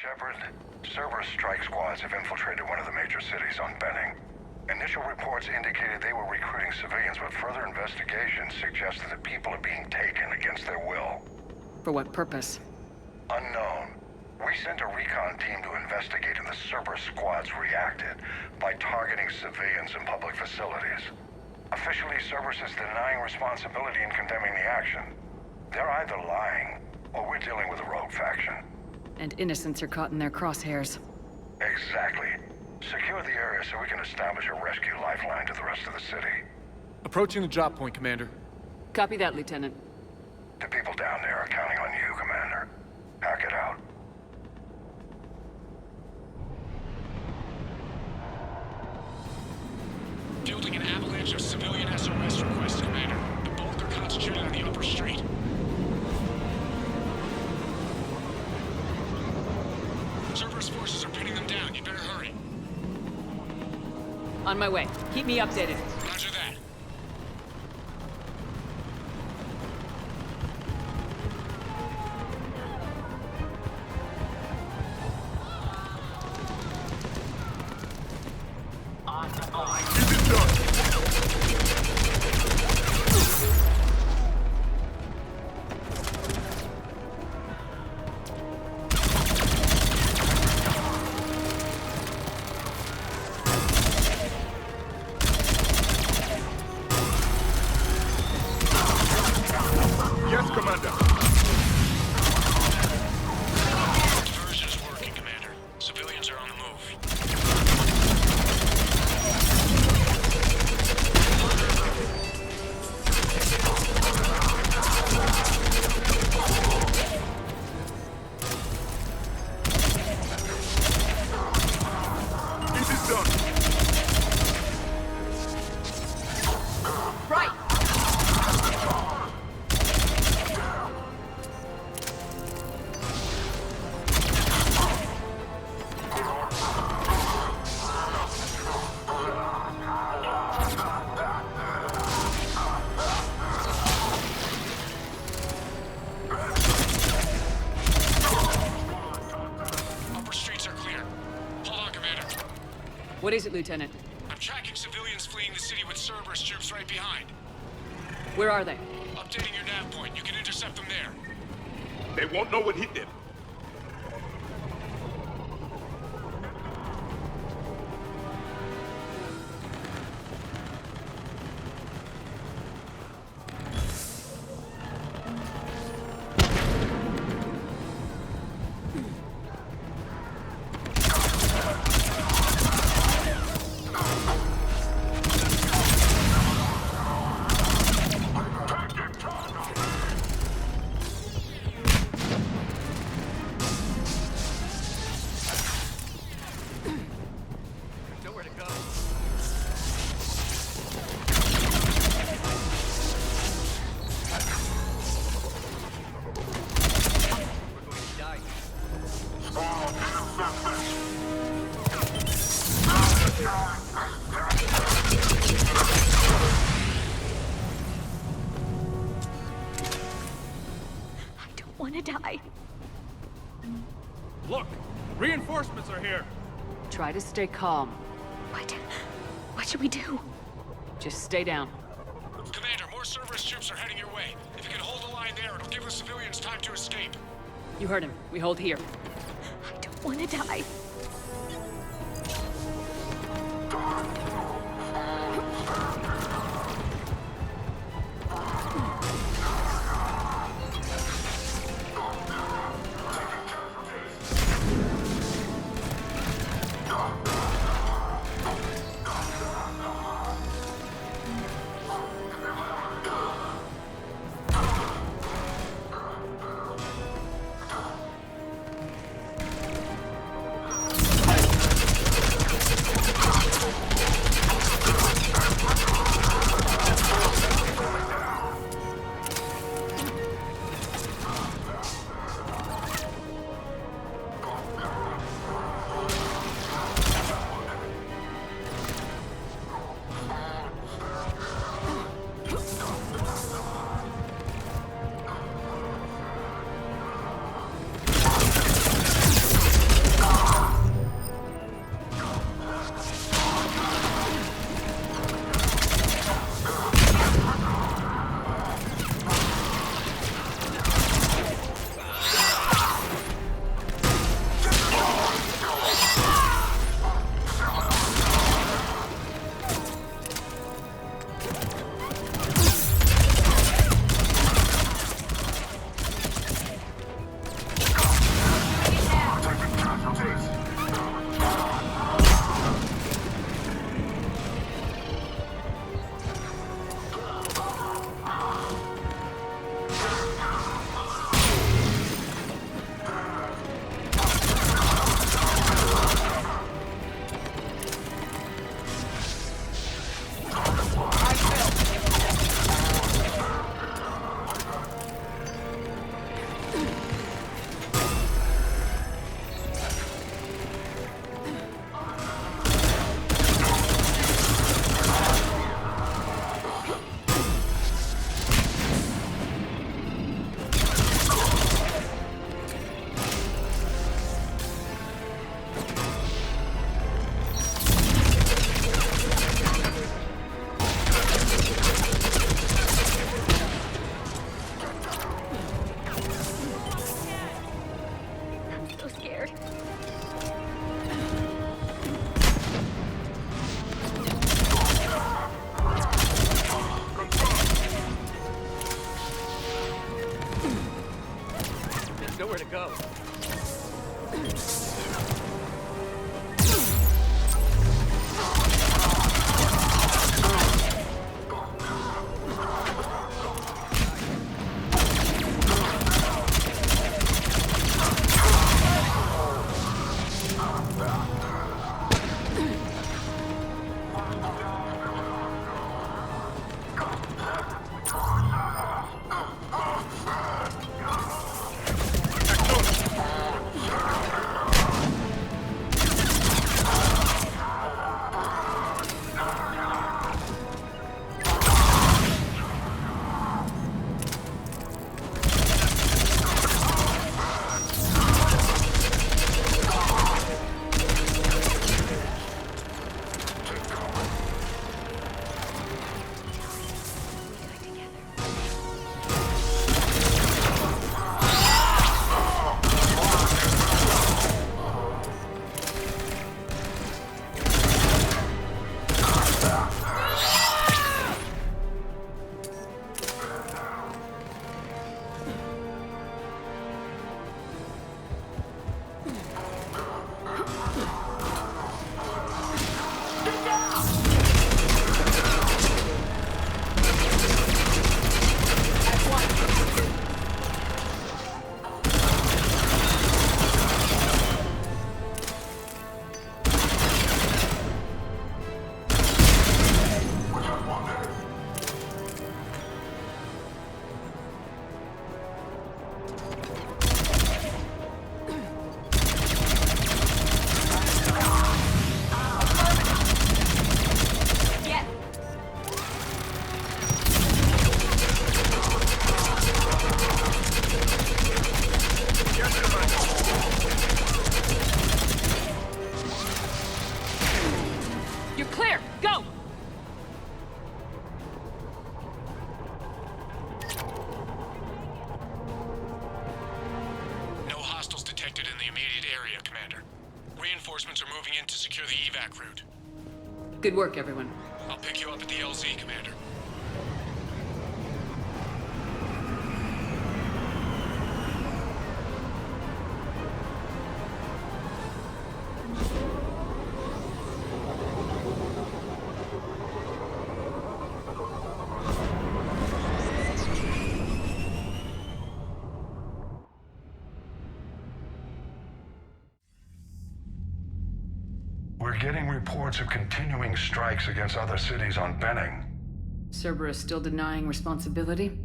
Shepard, Cerberus strike squads have infiltrated one of the major cities on Benning. Initial reports indicated they were recruiting civilians, but further investigation suggested that people are being taken against their will. For what purpose? Unknown. We sent a recon team to investigate, and the Cerberus squads reacted by targeting civilians in public facilities. Officially, Cerberus is denying responsibility and condemning the action. They're either lying, or we're dealing with a rogue faction. And innocents are caught in their crosshairs. Exactly. Secure the area so we can establish a rescue lifeline to the rest of the city. Approaching the drop point, Commander. Copy that, Lieutenant. The people down there are counting on you, Commander. Hack it out. Fielding an avalanche of civilian SOS requests, Commander. The bulk are concentrated on the upper street. Cerberus forces are pinning them down. You better hurry. On my way. Keep me updated. Roger that. What is it, Lieutenant? I'm tracking civilians fleeing the city with Cerberus troops right behind. Where are they? Updating your nav point. You can intercept them there. They won't know what hit them. Die. Look! Reinforcements are here! Try to stay calm. What should we do? Just stay down. Commander, more Cerberus troops are heading your way. If you can hold the line there, it'll give the civilians time to escape. You heard him. We hold here. I don't want to die. Good work, everyone. I'll pick you up at the LZ, Commander. We're getting reports of continuing strikes against other cities on Benning. Cerberus still denying responsibility?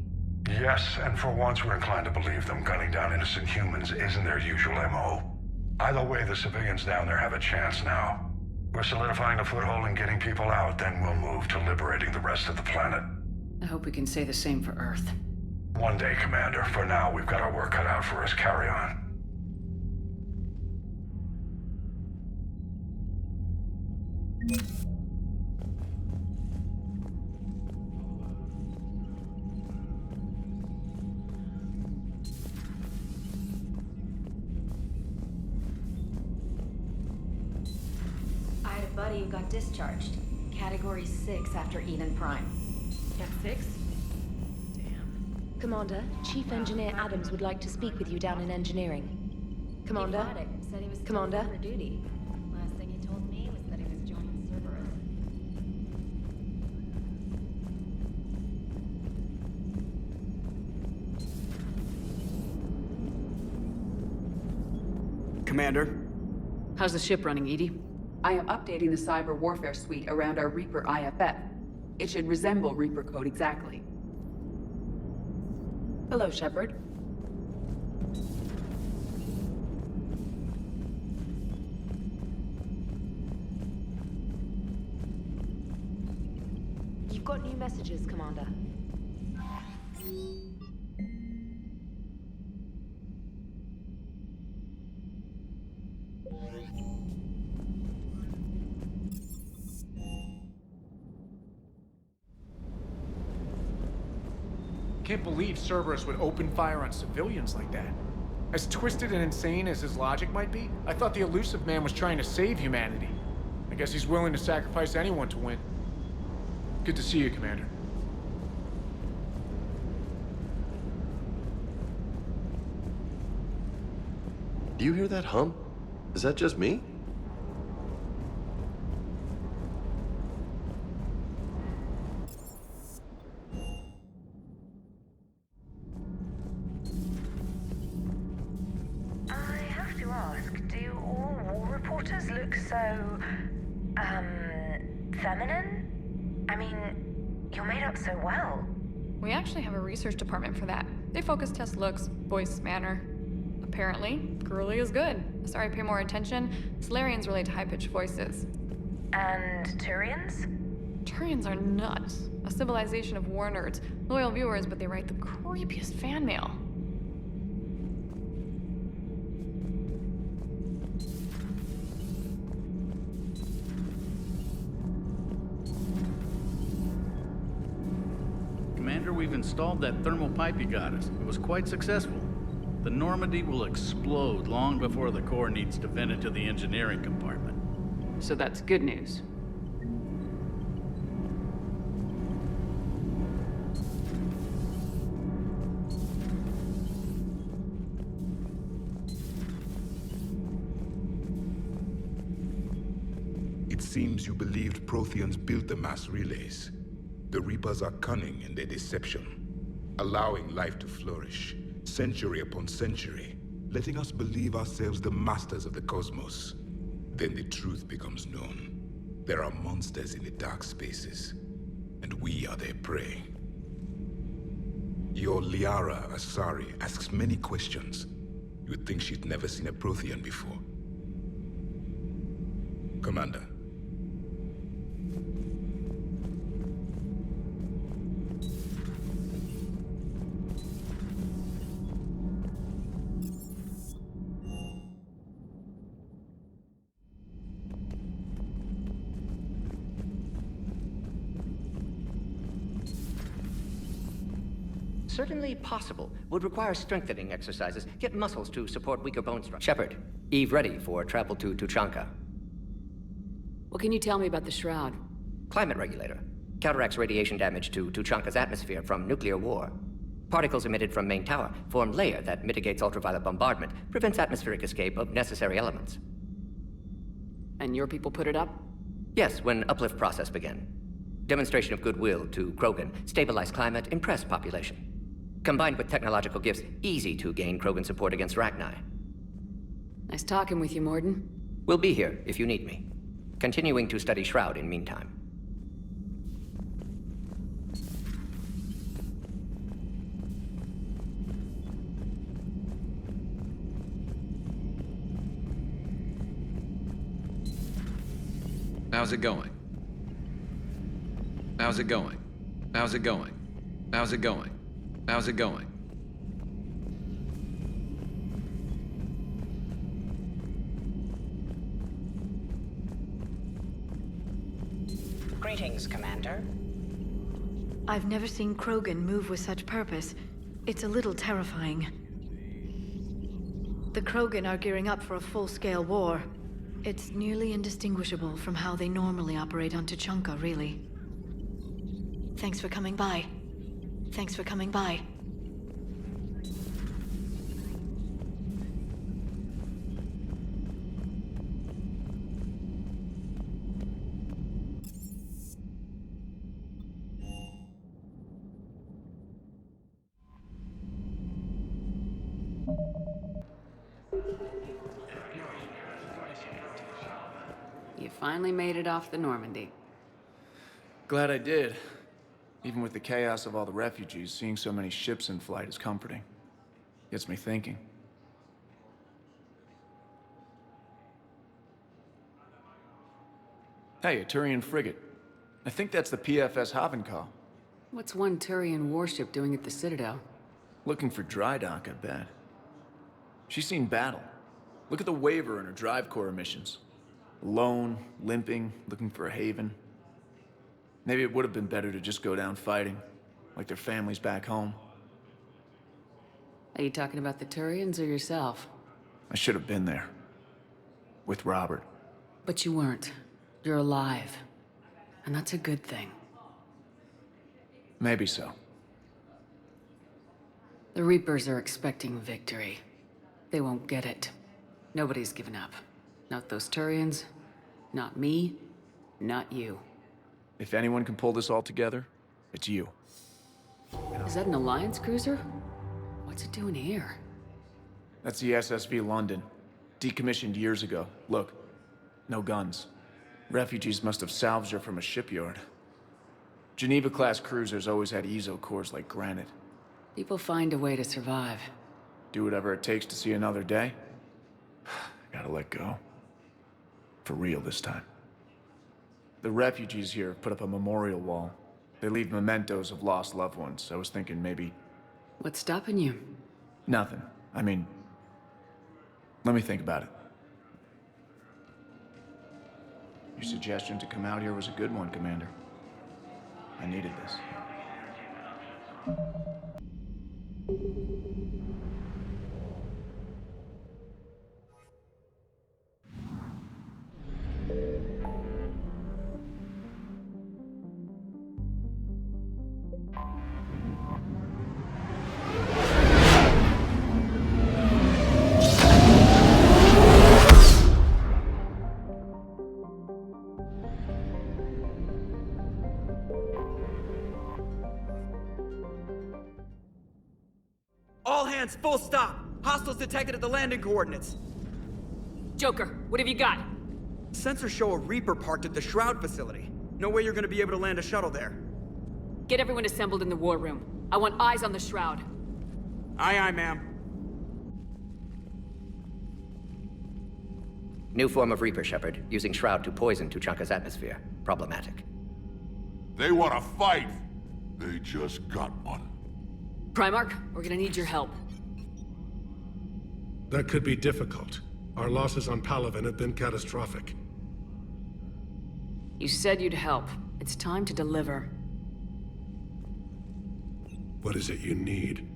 Yes, and for once we're inclined to believe them. Gunning down innocent humans isn't their usual MO. Either way, the civilians down there have a chance now. We're solidifying a foothold and getting people out, then we'll move to liberating the rest of the planet. I hope we can say the same for Earth. One day, Commander. For now, we've got our work cut out for us. Carry on. I had a buddy who got discharged. Category 6 after Eden Prime. Cat 6? Damn. Commander, Chief Engineer Adams would like to speak with you down in engineering. Commander? He got it. Said he was still Commander? for duty. Last thing he told me was that he was joining Cerberus. Commander? How's the ship running, Edie? I am updating the cyber warfare suite around our Reaper IFF. It should resemble Reaper code exactly. Hello, Shepard. You've got new messages, Commander. Can't believe Cerberus would open fire on civilians like that. As twisted and insane as his logic might be, I thought the elusive man was trying to save humanity. I guess he's willing to sacrifice anyone to win. Good to see you, Commander. Do you hear that hum? Is that just me? I have to ask, do all war reporters look so, feminine? I mean, you're made up so well. We actually have a research department for that. They focus test looks, voice, manner. Apparently, girly is good. Sorry, pay more attention. Solarians relate to high-pitched voices. And Turians? Turians are nuts. A civilization of war nerds. Loyal viewers, but they write the creepiest fan mail. Commander, we've installed that thermal pipe you got us. It was quite successful. The Normandy will explode long before the core needs to vent into the engineering compartment. So that's good news. It seems you believed Protheans built the mass relays. The Reapers are cunning in their deception, allowing life to flourish, century upon century, letting us believe ourselves the masters of the cosmos. Then the truth becomes known. There are monsters in the dark spaces, and we are their prey. Your Liara Asari asks many questions. You'd think she'd never seen a Prothean before. Commander. Certainly possible. Would require strengthening exercises. Get muscles to support weaker bone structure. Shepard, Eve ready for travel to Tuchanka. What can you tell me about the Shroud? Climate regulator. Counteracts radiation damage to Tuchanka's atmosphere from nuclear war. Particles emitted from main tower form layer that mitigates ultraviolet bombardment, prevents atmospheric escape of necessary elements. And your people put it up? Yes, when uplift process began. Demonstration of goodwill to Krogan, stabilize climate, impress population. Combined with technological gifts, easy to gain Krogan support against Rachni. Nice talking with you, Morden. We'll be here if you need me. Continuing to study Shroud in meantime. How's it going? How's it going? How's it going? How's it going? How's it going? Greetings, Commander. I've never seen Krogan move with such purpose. It's a little terrifying. The Krogan are gearing up for a full-scale war. It's nearly indistinguishable from how they normally operate on Tuchanka, really. Thanks for coming by. Thanks for coming by. You finally made it off the Normandy. Glad I did. Even with the chaos of all the refugees, seeing so many ships in flight is comforting. Gets me thinking. Hey, a Turian frigate. I think that's the PFS Havenkal. What's one Turian warship doing at the Citadel? Looking for dry dock, I bet. She's seen battle. Look at the waiver in her drive core emissions. Alone, limping, looking for a haven. Maybe it would have been better to just go down fighting, like their families back home. Are you talking about the Turians or yourself? I should have been there. With Robert. But you weren't. You're alive. And that's a good thing. Maybe so. The Reapers are expecting victory. They won't get it. Nobody's given up. Not those Turians, not me, not you. If anyone can pull this all together, it's you. Is that an Alliance cruiser? What's it doing here? That's the SSV London. Decommissioned years ago. Look, no guns. Refugees must have salvaged her from a shipyard. Geneva-class cruisers always had ezo cores like granite. People find a way to survive. Do whatever it takes to see another day. Gotta let go. For real this time. The refugees here have put up a memorial wall. They leave mementos of lost loved ones. I was thinking maybe... What's stopping you? Nothing. I mean... Let me think about it. Your suggestion to come out here was a good one, Commander. I needed this. All hands, full stop! Hostiles detected at the landing coordinates. Joker, what have you got? Sensors show a Reaper parked at the Shroud facility. No way you're gonna be able to land a shuttle there. Get everyone assembled in the war room. I want eyes on the Shroud. Aye, aye, ma'am. New form of Reaper, Shepard, using Shroud to poison Tuchanka's atmosphere. Problematic. They want to fight. They just got one. Primarch, we're gonna need your help. That could be difficult. Our losses on Palaven have been catastrophic. You said you'd help. It's time to deliver. What is it you need?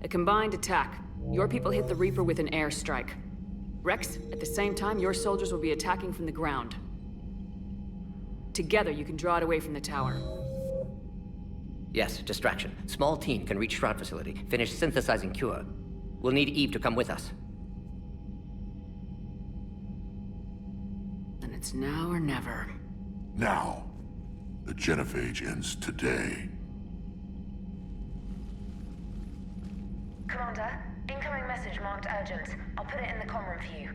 A combined attack. Your people hit the Reaper with an airstrike. Rex, at the same time, your soldiers will be attacking from the ground. Together, you can draw it away from the tower. Yes, distraction. Small team can reach Shroud facility, finish synthesizing cure. We'll need Eve to come with us. Then it's now or never. Now. The Genophage ends today. Commander, incoming message marked urgent. I'll put it in the comm room for you.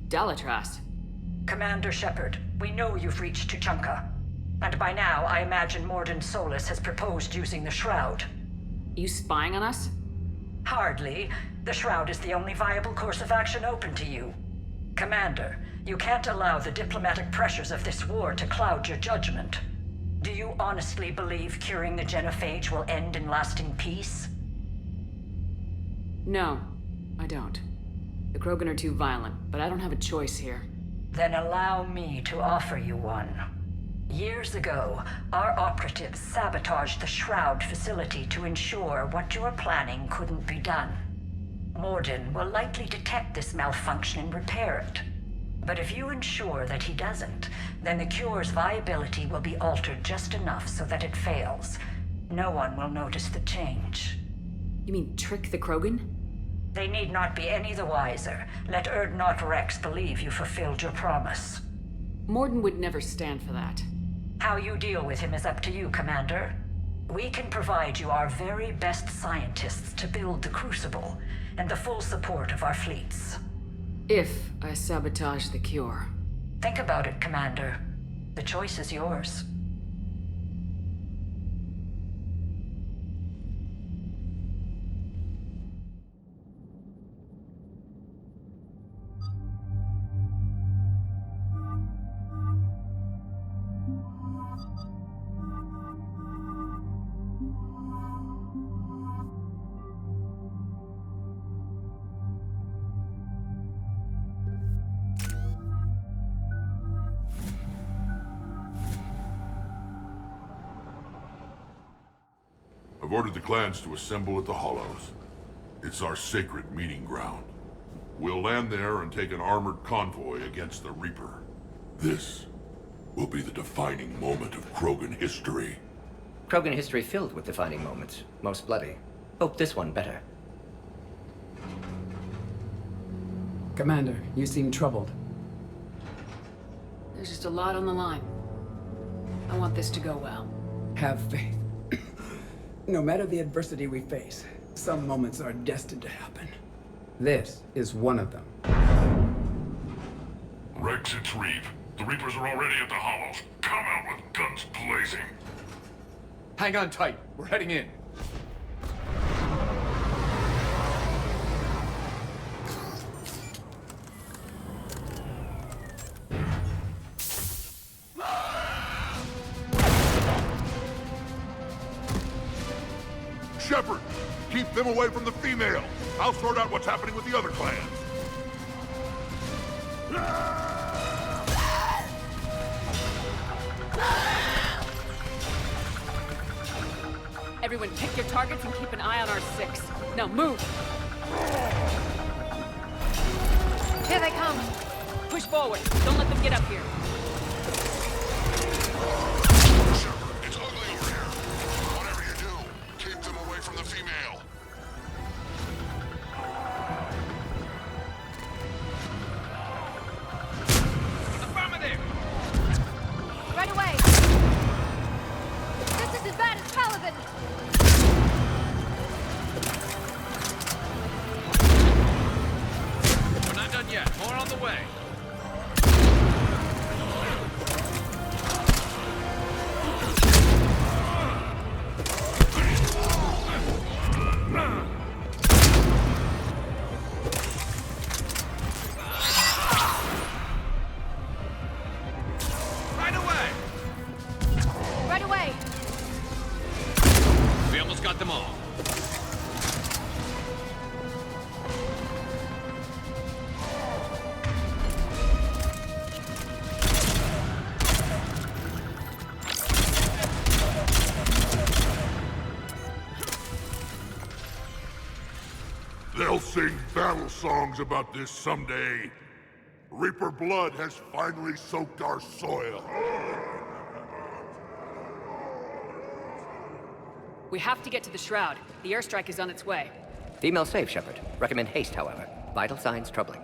Dalatras. Commander Shepard, we know you've reached Tuchanka. And by now, I imagine Morden Solus has proposed using the Shroud. You spying on us? Hardly. The Shroud is the only viable course of action open to you. Commander, you can't allow the diplomatic pressures of this war to cloud your judgment. Do you honestly believe curing the Genophage will end in lasting peace? No, I don't. The Krogan are too violent, but I don't have a choice here. Then allow me to offer you one. Years ago, our operatives sabotaged the Shroud facility to ensure what you were planning couldn't be done. Morden will likely detect this malfunction and repair it. But if you ensure that he doesn't, then the cure's viability will be altered just enough so that it fails. No one will notice the change. You mean trick the Krogan? They need not be any the wiser. Let Urdnot Rex believe you fulfilled your promise. Morden would never stand for that. How you deal with him is up to you, Commander. We can provide you our very best scientists to build the Crucible, and the full support of our fleets. If I sabotage the cure. Think about it, Commander. The choice is yours. I've ordered the clans to assemble at the Hollows. It's our sacred meeting ground. We'll land there and take an armored convoy against the Reaper. This will be the defining moment of Krogan history. Krogan history filled with defining moments, most bloody. Hope this one better. Commander, you seem troubled. There's just a lot on the line. I want this to go well. Have faith. No matter the adversity we face, some moments are destined to happen. This is one of them. Rex, it's Reap. The Reapers are already at the Hollows. Come out with guns blazing. Hang on tight. We're heading in. Shepard, keep them away from the female. I'll sort out what's happening with the other clans. Everyone pick your targets and keep an eye on our 6. Now move! Here they come! Push forward. Don't let them get up here. Shepard, it's ugly over here. Whatever you do, keep them away from the female. Affirmative! Right away! This is as bad as Paladin! We're not done yet. More on the way. Right away! Right away! We almost got them all. They'll sing battle songs about this someday. Reaper blood has finally soaked our soil. We have to get to the Shroud. The airstrike is on its way. Female safe, Shepard. Recommend haste, however. Vital signs troubling.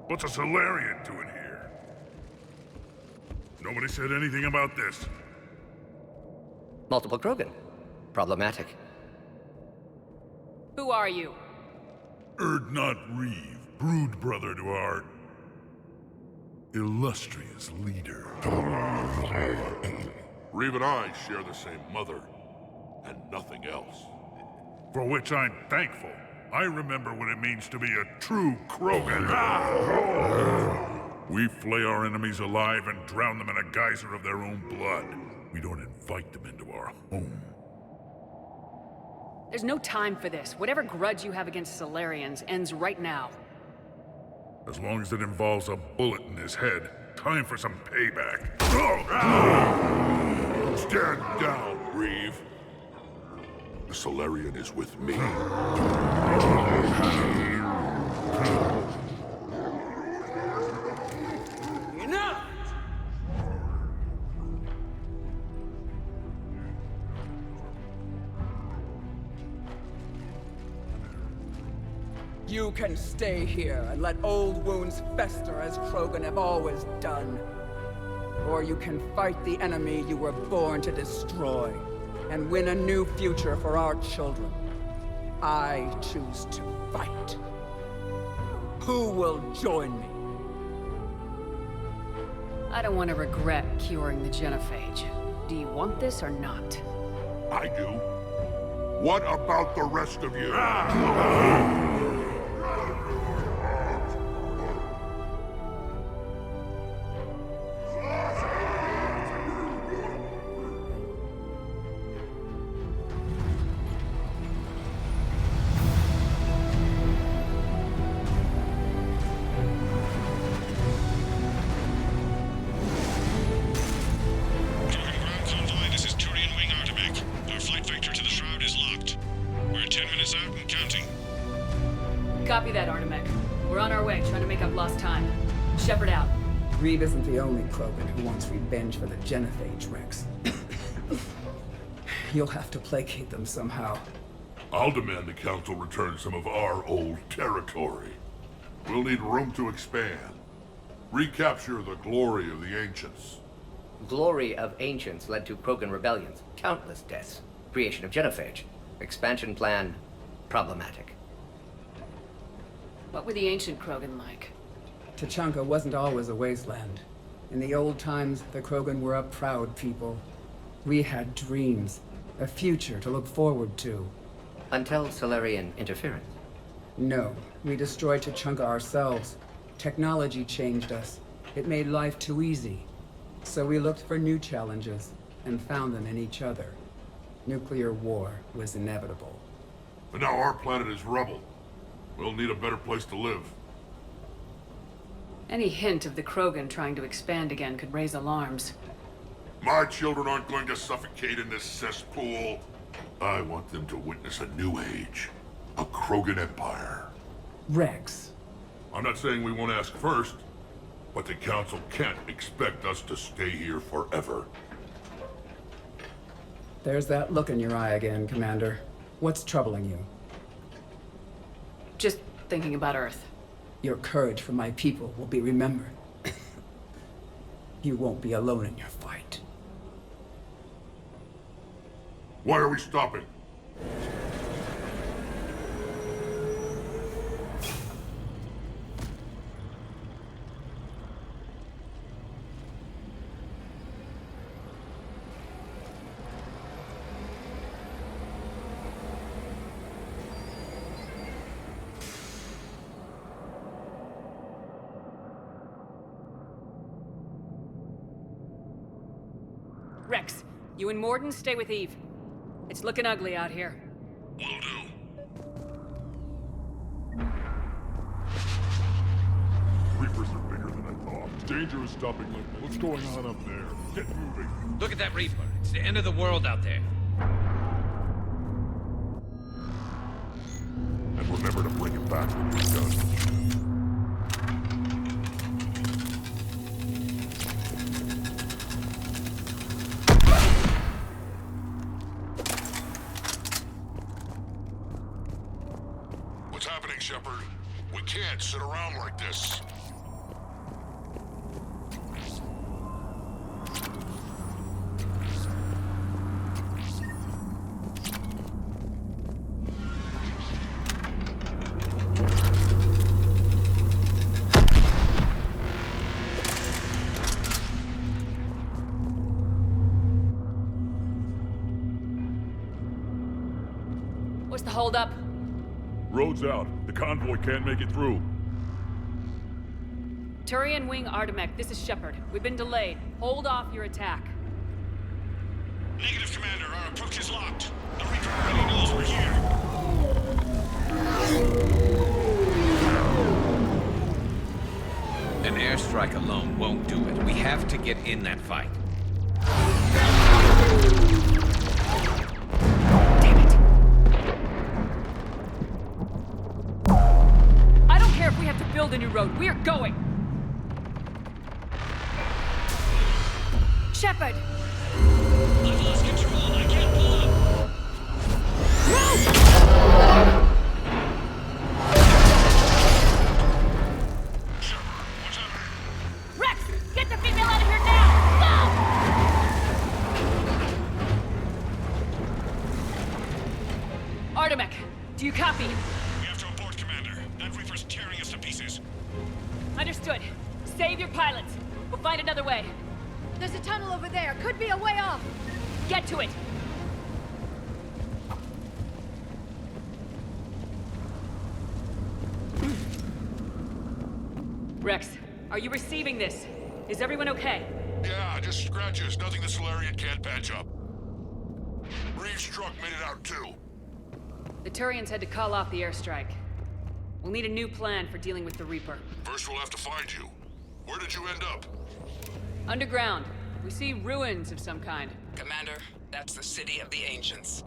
What's a Solarian doing here? Nobody said anything about this. Multiple Krogan. Problematic. Who are you? Erdnot Reeve, brood brother to our illustrious leader. Reeve and I share the same mother, and nothing else. For which I'm thankful. I remember what it means to be a true Krogan. We flay our enemies alive and drown them in a geyser of their own blood. We don't invite them into our home. There's no time for this. Whatever grudge you have against Solarians ends right now. As long as it involves a bullet in his head, time for some payback. Stand down, Reeve. The Solarian is with me. Enough! You can stay here and let old wounds fester as Krogan have always done. Or you can fight the enemy you were born to destroy, and win a new future for our children. I choose to fight. Who will join me? I don't want to regret curing the Genophage. Do you want this or not? I do. What about the rest of you? Copy that, Artemek. We're on our way, trying to make up lost time. Shepard out. Reeve isn't the only Krogan who wants revenge for the Genophage, Rex. You'll have to placate them somehow. I'll demand the Council return some of our old territory. We'll need room to expand. Recapture the glory of the Ancients. Glory of Ancients led to Krogan rebellions, countless deaths, creation of Genophage. Expansion plan, problematic. What were the ancient Krogan like? Tuchanka wasn't always a wasteland. In the old times, the Krogan were a proud people. We had dreams, a future to look forward to. Until Solarian interference. No, we destroyed Tuchanka ourselves. Technology changed us. It made life too easy. So we looked for new challenges, and found them in each other. Nuclear war was inevitable. But now our planet is rubble. We'll need a better place to live. Any hint of the Krogan trying to expand again could raise alarms. My children aren't going to suffocate in this cesspool. I want them to witness a new age. A Krogan empire. Rex. I'm not saying we won't ask first, but the Council can't expect us to stay here forever. There's that look in your eye again, Commander. What's troubling you? Just thinking about Earth. Your courage for my people will be remembered. You won't be alone in your fight. Why are we stopping? Rex, you and Morden stay with Eve. It's looking ugly out here. Will do. Reapers are bigger than I thought. Danger is stopping lightning. What's going on up there? Get moving. Look at that Reaper. It's the end of the world out there. And we're never Reaper to bring it back when you're done. What's happening, Shepard? We can't sit around like this. What's the holdup? Road's out. The convoy can't make it through. Turian Wing Artemek, this is Shepard. We've been delayed. Hold off your attack. Negative, Commander. Our approach is locked. The Reaper already knows we're here. An airstrike alone won't do it. We have to get in that fight. If we have to build a new road, we are going! Shepard! I've lost control. I can't pull up. Shepard, what's happening? Rex! Get the female out of here now! Go! Artemek, do you copy? Understood. Save your pilots. We'll find another way. There's a tunnel over there. Could be a way off. Get to it! Rex, are you receiving this? Is everyone okay? Yeah, just scratches. Nothing the Solarian can't patch up. Reeves' truck made it out too. The Turians had to call off the airstrike. We'll need a new plan for dealing with the Reaper. First we'll have to find you. Where did you end up? Underground. We see ruins of some kind. Commander, that's the City of the Ancients.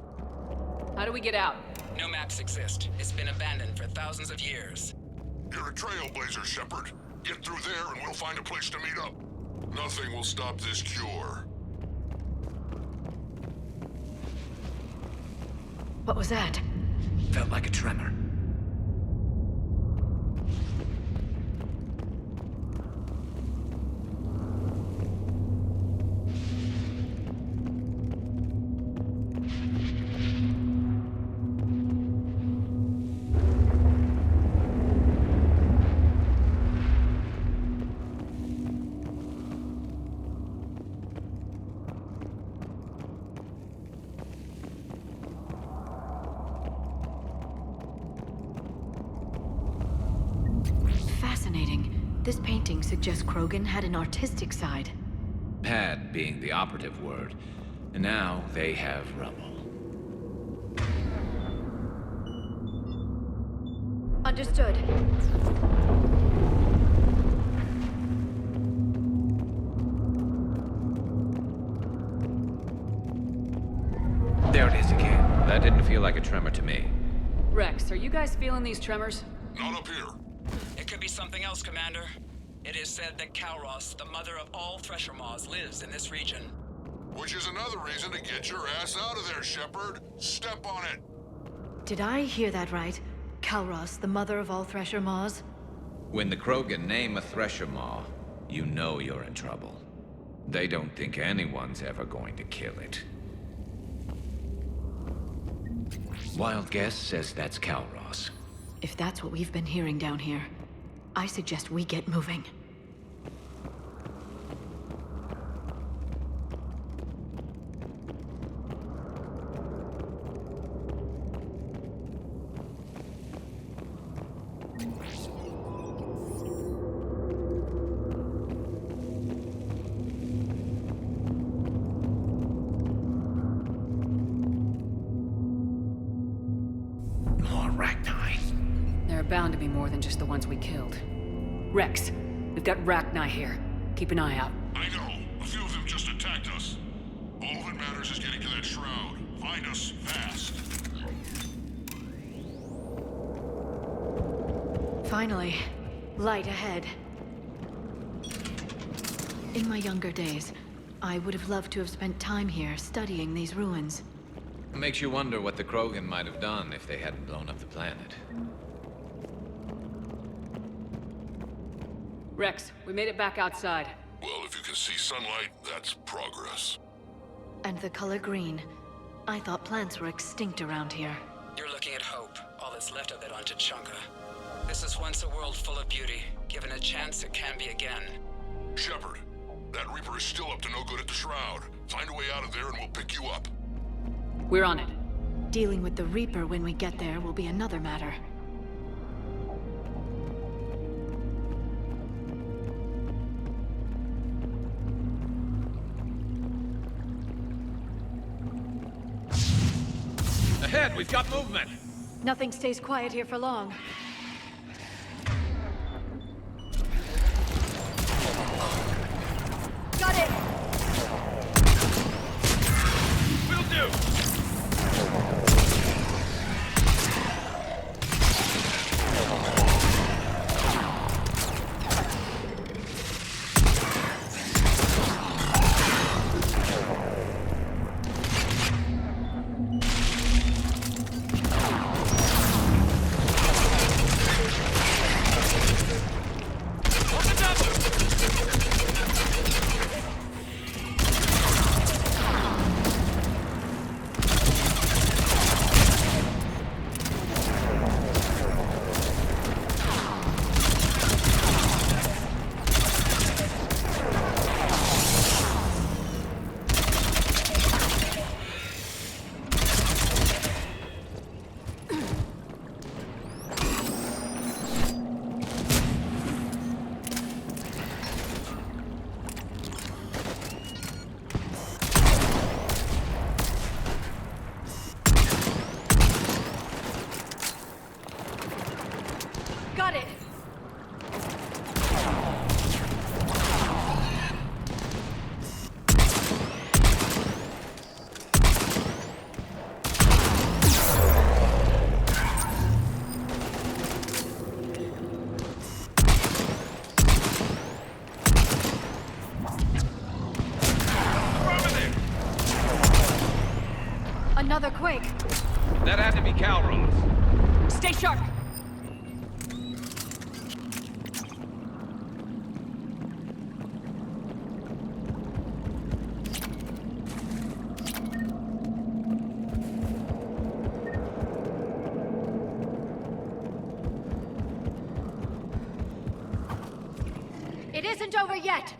How do we get out? No maps exist. It's been abandoned for thousands of years. You're a trailblazer, Shepard. Get through there and we'll find a place to meet up. Nothing will stop this cure. What was that? Felt like a tremor. This painting suggests Krogan had an artistic side. Had being the operative word. And now they have rubble. Understood. There it is again. That didn't feel like a tremor to me. Rex, are you guys feeling these tremors? Not up here. It could be something else, Commander. It is said that Kalros, the mother of all Thresher Maws, lives in this region. Which is another reason to get your ass out of there, Shepard. Step on it. Did I hear that right? Kalros, the mother of all Thresher Maws? When the Krogan name a Thresher Maw, you know you're in trouble. They don't think anyone's ever going to kill it. Wild guess says that's Kalros. If that's what we've been hearing down here, I suggest we get moving. Bound to be more than just the ones we killed. Rex, we've got Rachni here. Keep an eye out. I know. A few of them just attacked us. All that matters is getting to that shroud. Find us fast. Finally, light ahead. In my younger days, I would have loved to have spent time here studying these ruins. Makes you wonder what the Krogan might have done if they hadn't blown up the planet. Rex, we made it back outside. Well, if you can see sunlight, that's progress. And the color green. I thought plants were extinct around here. You're looking at hope, all that's left of it on Tuchanka. This is once a world full of beauty. Given a chance, it can be again. Shepard, that Reaper is still up to no good at the Shroud. Find a way out of there and we'll pick you up. We're on it. Dealing with the Reaper when we get there will be another matter. Ahead, we've got movement! Nothing stays quiet here for long. Got it! Will do! Got it! Another quake! That had to be Calros. Stay sharp! It isn't over yet!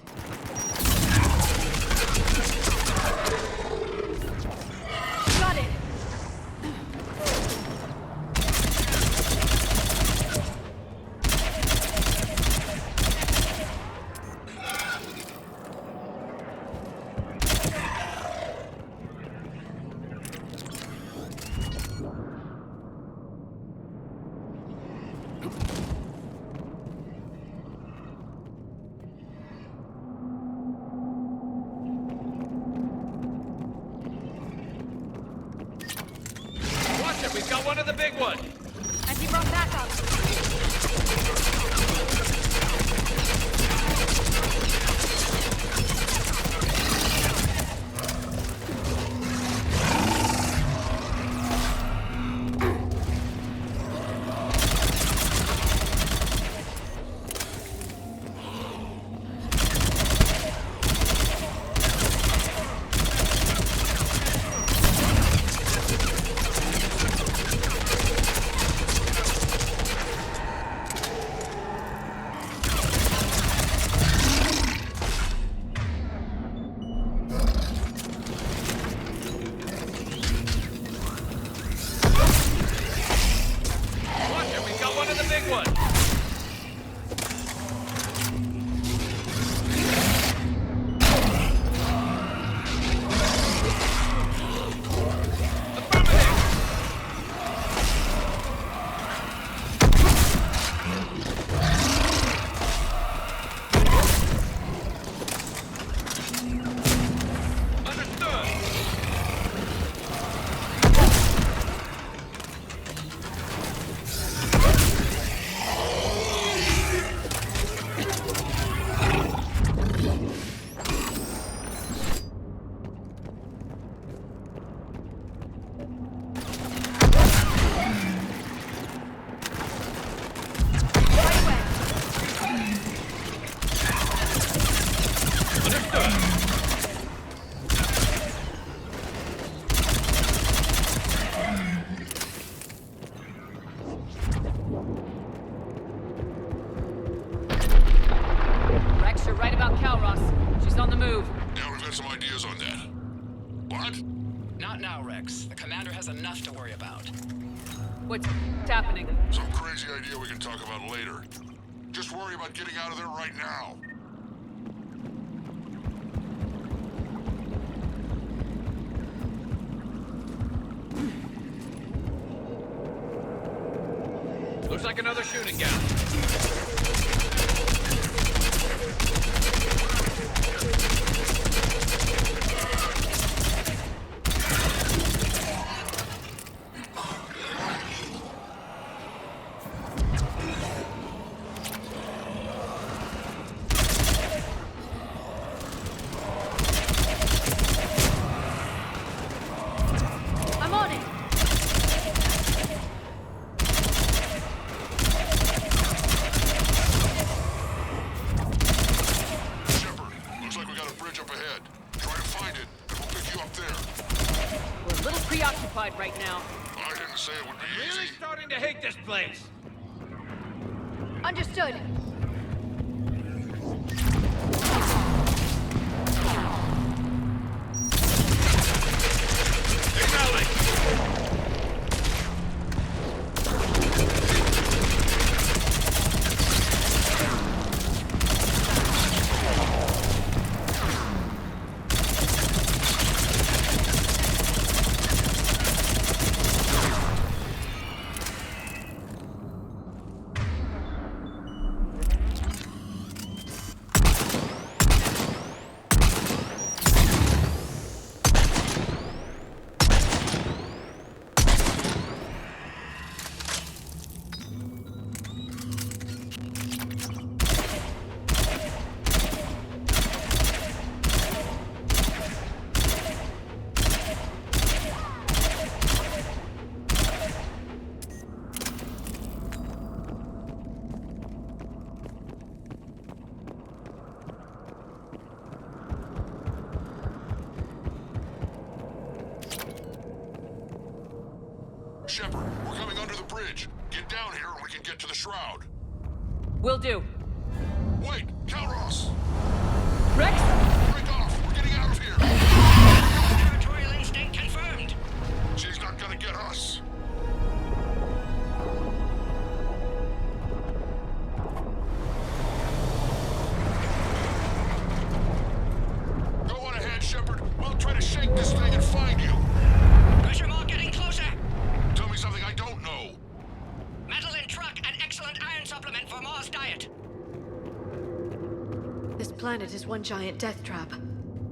Got it! We've got one of the big ones! And he brought backup! Rex, you're right about Calros. She's on the move. Yeah, we've got some ideas on that. What? Not now, Rex. The commander has enough to worry about. What's happening? Some crazy idea we can talk about later. Just worry about getting out of there right now. Looks like another shooting gallery. I'm on it! Shepard, looks like we got a bridge up ahead. Try to find it, and we'll pick you up there. We're a little preoccupied right now. I didn't say it would be Really easy. starting to hate this place. Understood. Shepard, we're coming under the bridge. Get down here and we can get to the shroud. Will do. Wait, Calros! Rex? Break off! We're getting out of here! Territorial instinct confirmed. She's not gonna get us. Go on ahead, Shepard. We'll try to shake this thing and find you. Pressure more getting closer. Tell me something I don't know. Metal in truck and excellent iron supplement for Mars diet. This planet is one giant death trap.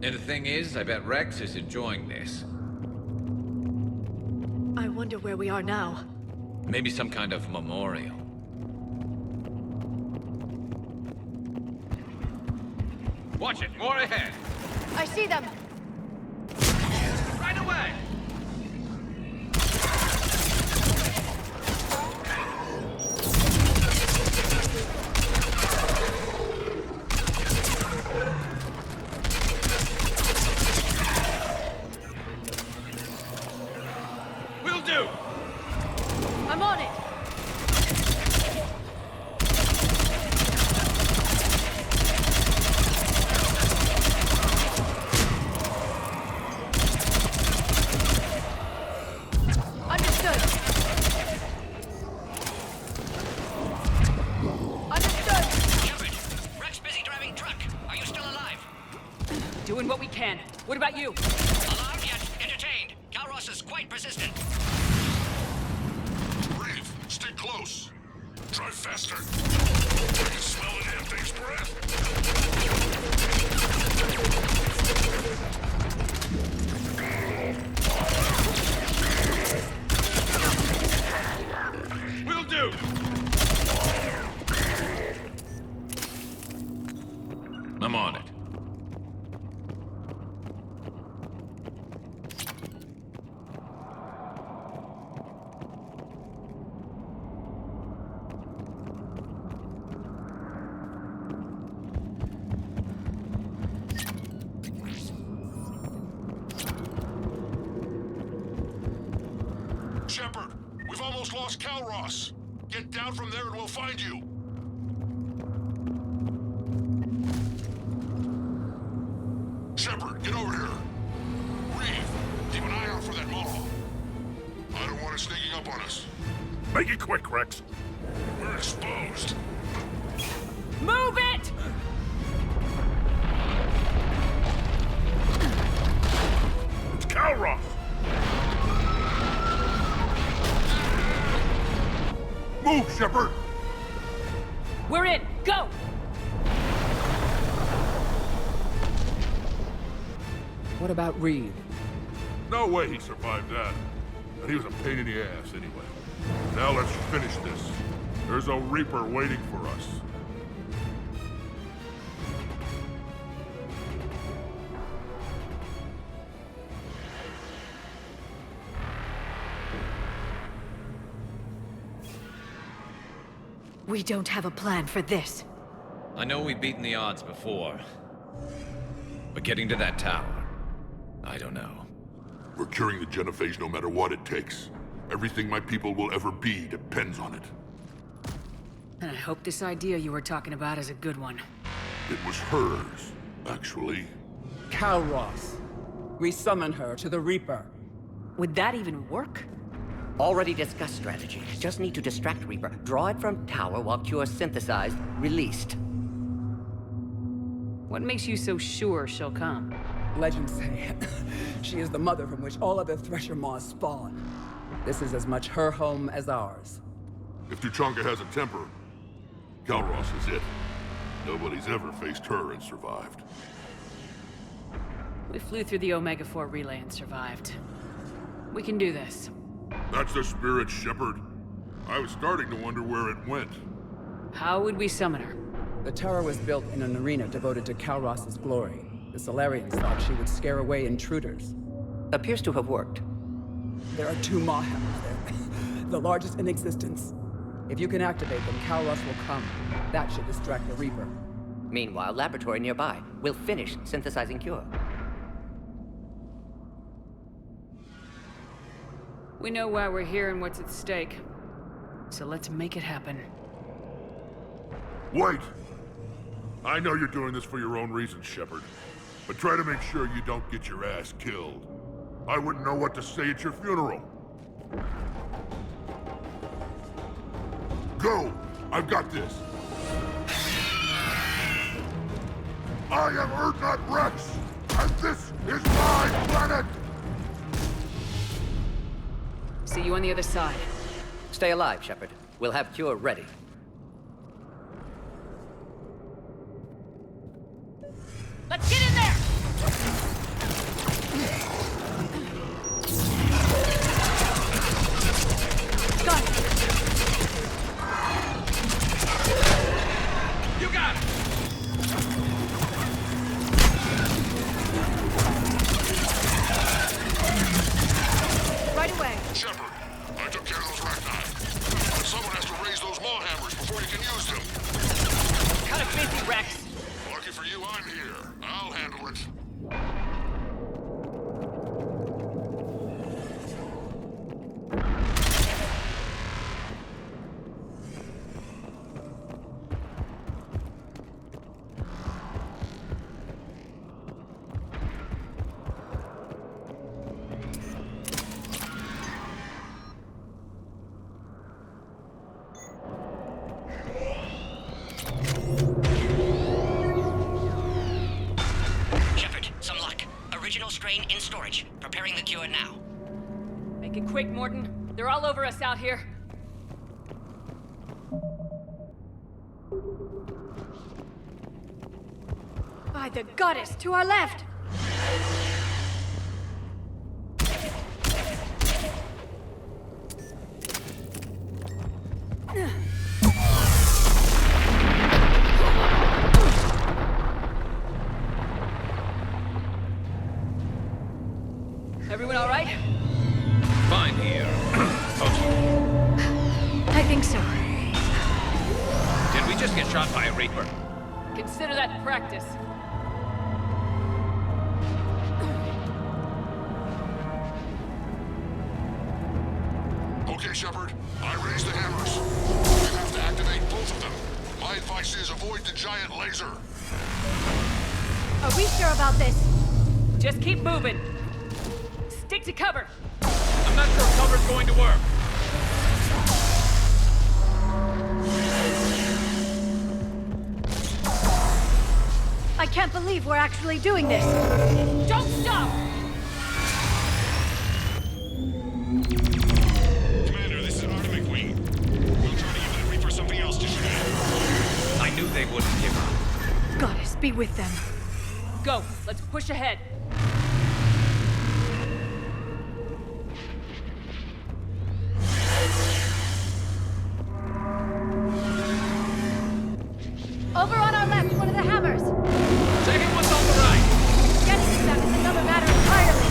And the thing is, I bet Rex is enjoying this. I wonder where we are now. Maybe some kind of memorial. Watch it, more ahead. I see them! Right away! Will do! I'm on it! Understood! Understood! Shepard, Rex busy driving truck. Are you still alive? Doing what we can. What about you? Alarmed yet entertained. Calros is quite persistent. Breathe. Stay close. Drive faster. I can smell the damn thing's breath. Will do! I'm on it. Shepard, we've almost lost Calross. Get down from there and we'll find you. Shepard, get over here. Reeve, keep an eye out for that Maw. I don't want it sneaking up on us. Make it quick, Rex. We're exposed. Move it! It's Calross! Move, Shepard! We're in! Go! What about Reeve? No way he survived that. And he was a pain in the ass anyway. Now let's finish this. There's a Reaper waiting for us. We don't have a plan for this. I know we've beaten the odds before. But getting to that tower, I don't know. We're curing the Genophage no matter what it takes. Everything my people will ever be depends on it. And I hope this idea you were talking about is a good one. It was hers, actually. Calross. We summon her to the Reaper. Would that even work? Already discussed strategy. Just need to distract Reaper. Draw it from tower while Cure synthesized, released. What makes you so sure she'll come? Legends say she is the mother from which all other Thresher Maws spawn. This is as much her home as ours. If Tuchanka has a temper, Calross is it. Nobody's ever faced her and survived. We flew through the Omega-4 relay and survived. We can do this. That's the spirit, Shepard. I was starting to wonder where it went. How would we summon her? The tower was built in an arena devoted to Calross's glory. The Solarians thought she would scare away intruders. Appears to have worked. There are 2 Maw hammers there, the largest in existence. If you can activate them, Calross will come. That should distract the Reaper. Meanwhile, laboratory nearby. We'll finish synthesizing Cure. We know why we're here and what's at stake. So let's make it happen. Wait! I know you're doing this for your own reasons, Shepard. But try to make sure you don't get your ass killed. I wouldn't know what to say at your funeral. Go! I've got this! I am Urdnot Rex! And this is my planet! See you on the other side. Stay alive, Shepard. We'll have Cure ready. Let's get in there! Got it! You got it! Right away. Shepard, I took care of those Rachni. But someone has to raise those Maw hammers before you can use them. Kind of busy, Rex. Lucky for you, I'm here. I'll handle it. strain in storage. Preparing the cure now. Make it quick, Morton. They're all over us out here. By the goddess, to our left! Everyone all right? Fine here. I think so. Did we just get shot by a Reaper? Consider that practice. Shepard. I raised the hammers. You have to activate both of them. My advice is avoid the giant laser. Are we sure about this? Just keep moving. Stick to cover. I'm not sure cover's going to work. I can't believe we're actually doing this. Don't stop! Commander, this is Artemic Wing. We'll try to give the Reaper something else to shoot at. I knew they wouldn't give up. Goddess, be with them. Go, let's push ahead. Over on our left, one of the hammers. Second one's on the right. Getting to them is another matter entirely.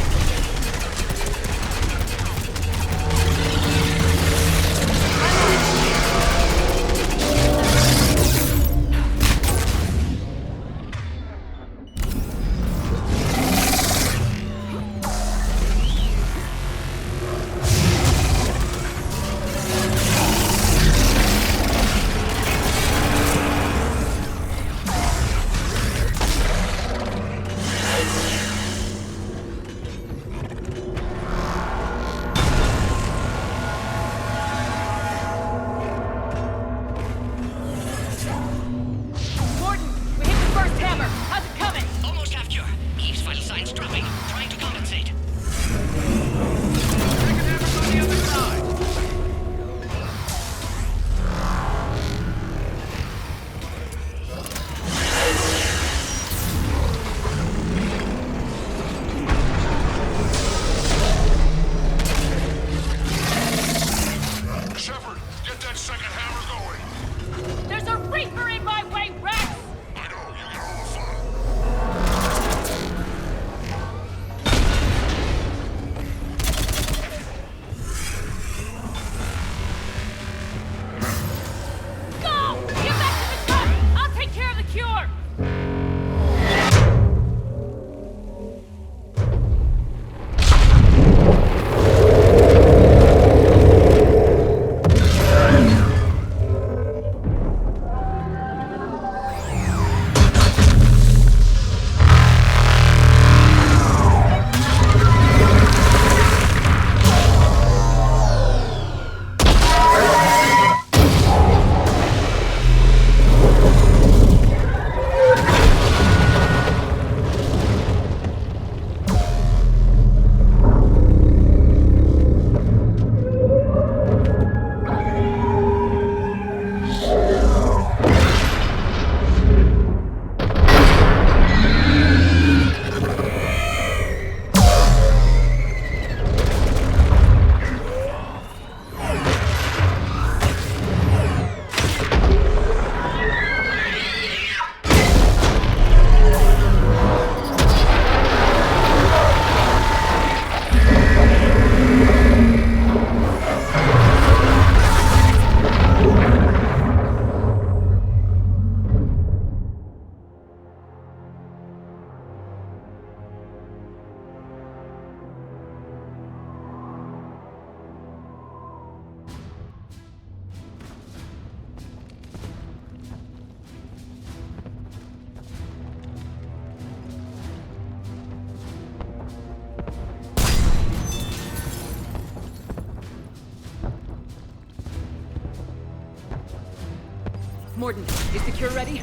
Mordin, is the cure ready?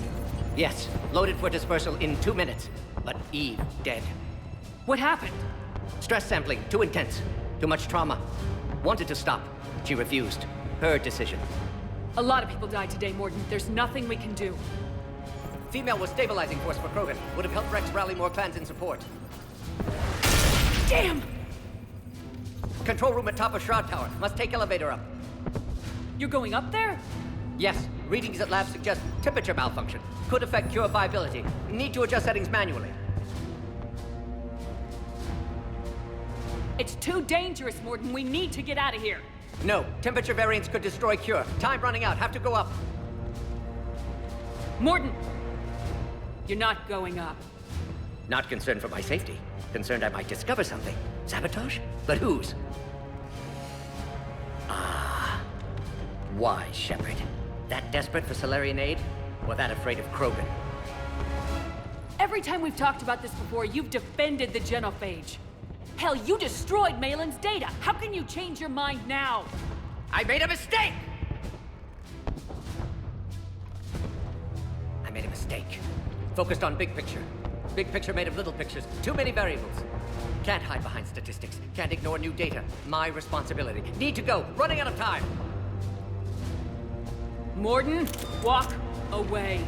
Yes, loaded for dispersal in 2 minutes. But Eve, dead. What happened? Stress sampling, too intense. Too much trauma. Wanted to stop. She refused. Her decision. A lot of people died today, Mordin. There's nothing we can do. Female was stabilizing force for Krogan. Would have helped Rex rally more clans in support. Damn! Control room at top of Shroud Tower. Must take elevator up. You're going up there? Yes. Readings at lab suggest temperature malfunction. Could affect cure viability. Need to adjust settings manually. It's too dangerous, Mordin. We need to get out of here. No. Temperature variance could destroy cure. Time running out. Have to go up. Mordin! You're not going up. Not concerned for my safety. Concerned I might discover something. Sabotage? But whose? Ah. Why, Shepard? That desperate for Salarian aid? Or that afraid of Krogan? Every time we've talked about this before, you've defended the Genophage. Hell, you destroyed Malin's data. How can you change your mind now? I made a mistake! I made a mistake. Focused on big picture. Big picture made of little pictures. Too many variables. Can't hide behind statistics. Can't ignore new data. My responsibility. Need to go. Running out of time. Morden, walk away.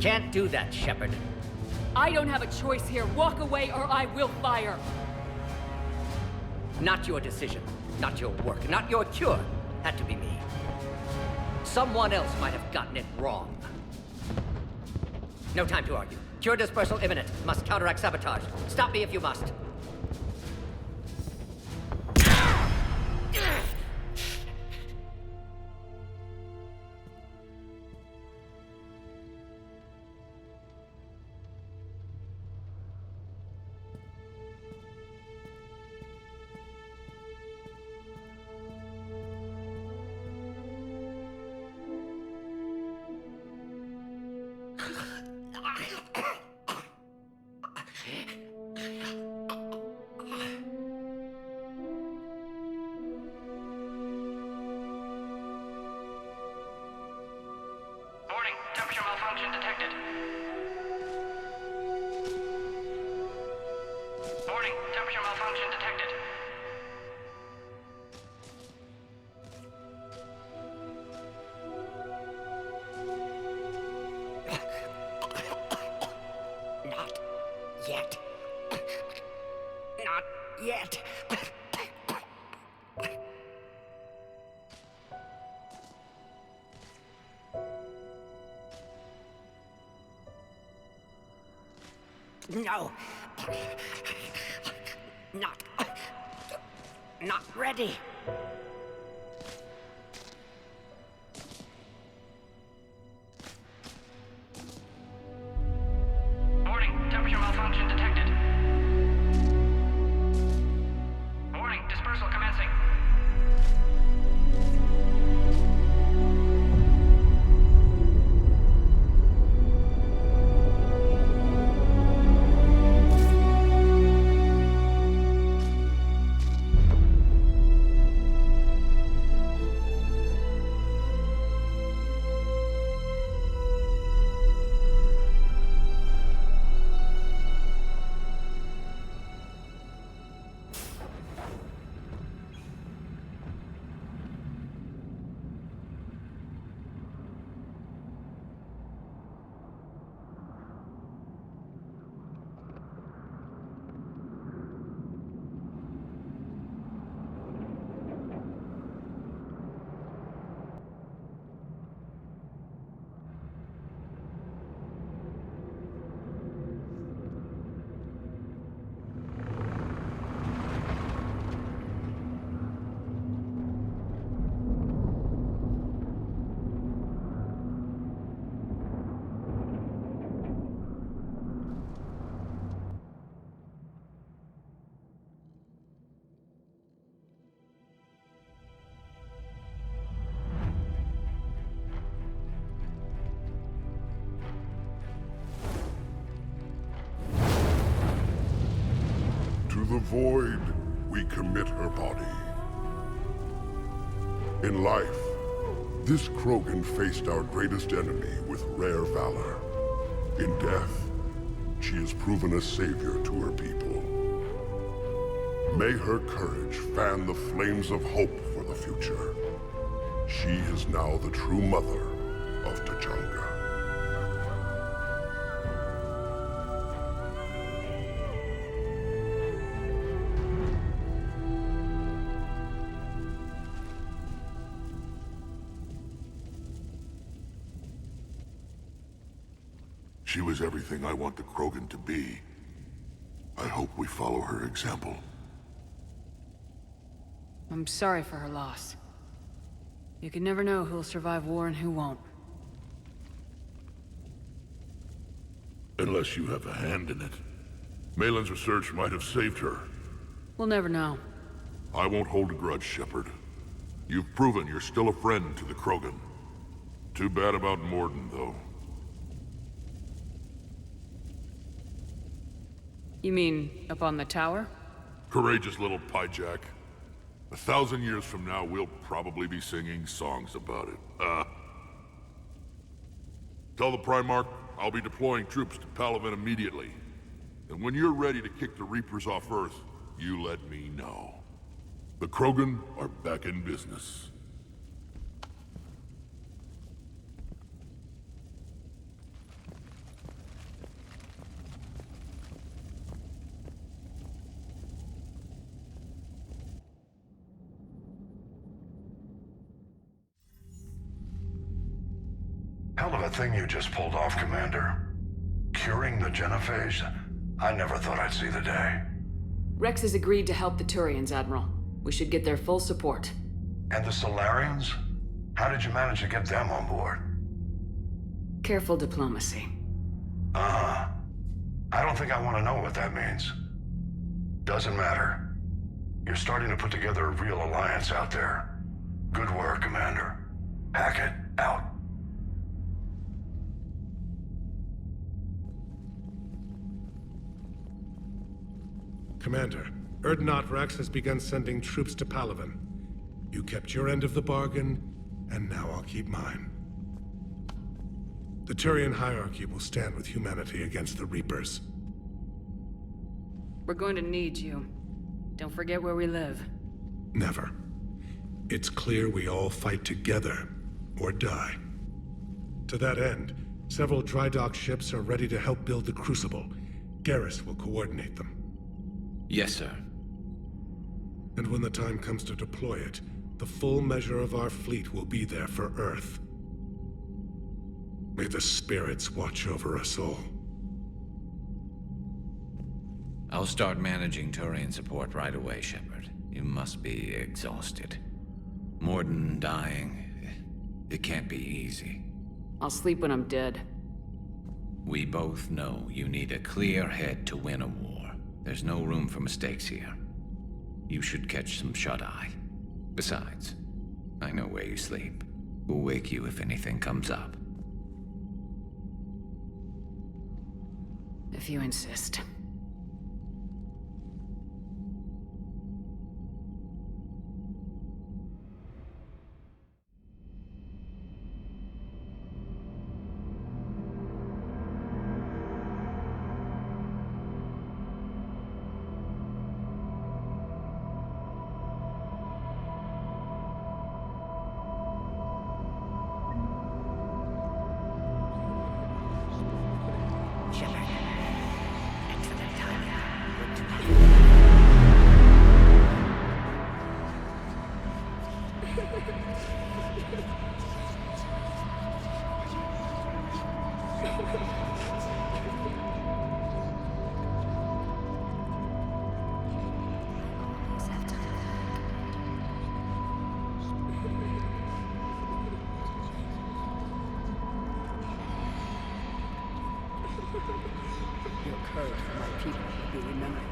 Can't do that, Shepard. I don't have a choice here. Walk away or I will fire. Not your decision. Not your work. Not your cure. Had to be me. Someone else might have gotten it wrong. No time to argue. Cure dispersal imminent. Must counteract sabotage. Stop me if you must. Warning, temperature malfunction detected. Warning, temperature malfunction detected. Not yet. Not yet. No. Not ready. Warning, temperature malfunction detected. Warning, dispersal commencing. To the void, we commit her body. In life, this Krogan faced our greatest enemy with rare valor. In death, she has proven a savior to her people. May her courage fan the flames of hope for the future. She is now the true mother of Tachanka. She was everything I want the Krogan to be. I hope we follow her example. I'm sorry for her loss. You can never know who'll survive war and who won't. Unless you have a hand in it. Malin's research might have saved her. We'll never know. I won't hold a grudge, Shepard. You've proven you're still a friend to the Krogan. Too bad about Morden, though. You mean up on the tower? Courageous little pyjack. 1,000 years from now, we'll probably be singing songs about it. Tell the Primarch I'll be deploying troops to Palaven immediately. And when you're ready to kick the Reapers off Earth, you let me know. The Krogan are back in business. Hell of a thing you just pulled off, Commander. Curing the Genophage? I never thought I'd see the day. Rex has agreed to help the Turians, Admiral. We should get their full support. And the Solarians? How did you manage to get them on board? Careful diplomacy. I don't think I want to know what that means. Doesn't matter. You're starting to put together a real alliance out there. Good work, Commander. Hackett, out. Commander, Urdnot Rex has begun sending troops to Palaven. You kept your end of the bargain, and now I'll keep mine. The Turian hierarchy will stand with humanity against the Reapers. We're going to need you. Don't forget where we live. Never. It's clear we all fight together, or die. To that end, several dry dock ships are ready to help build the Crucible. Garrus will coordinate them. Yes, sir. And when the time comes to deploy it, the full measure of our fleet will be there for Earth. May the spirits watch over us all. I'll start managing Turian support right away, Shepard. You must be exhausted. Morden dying, it can't be easy. I'll sleep when I'm dead. We both know you need a clear head to win a war. There's no room for mistakes here. You should catch some shut-eye. Besides, I know where you sleep. We'll wake you if anything comes up. If you insist. Your courage for my people will be remembered.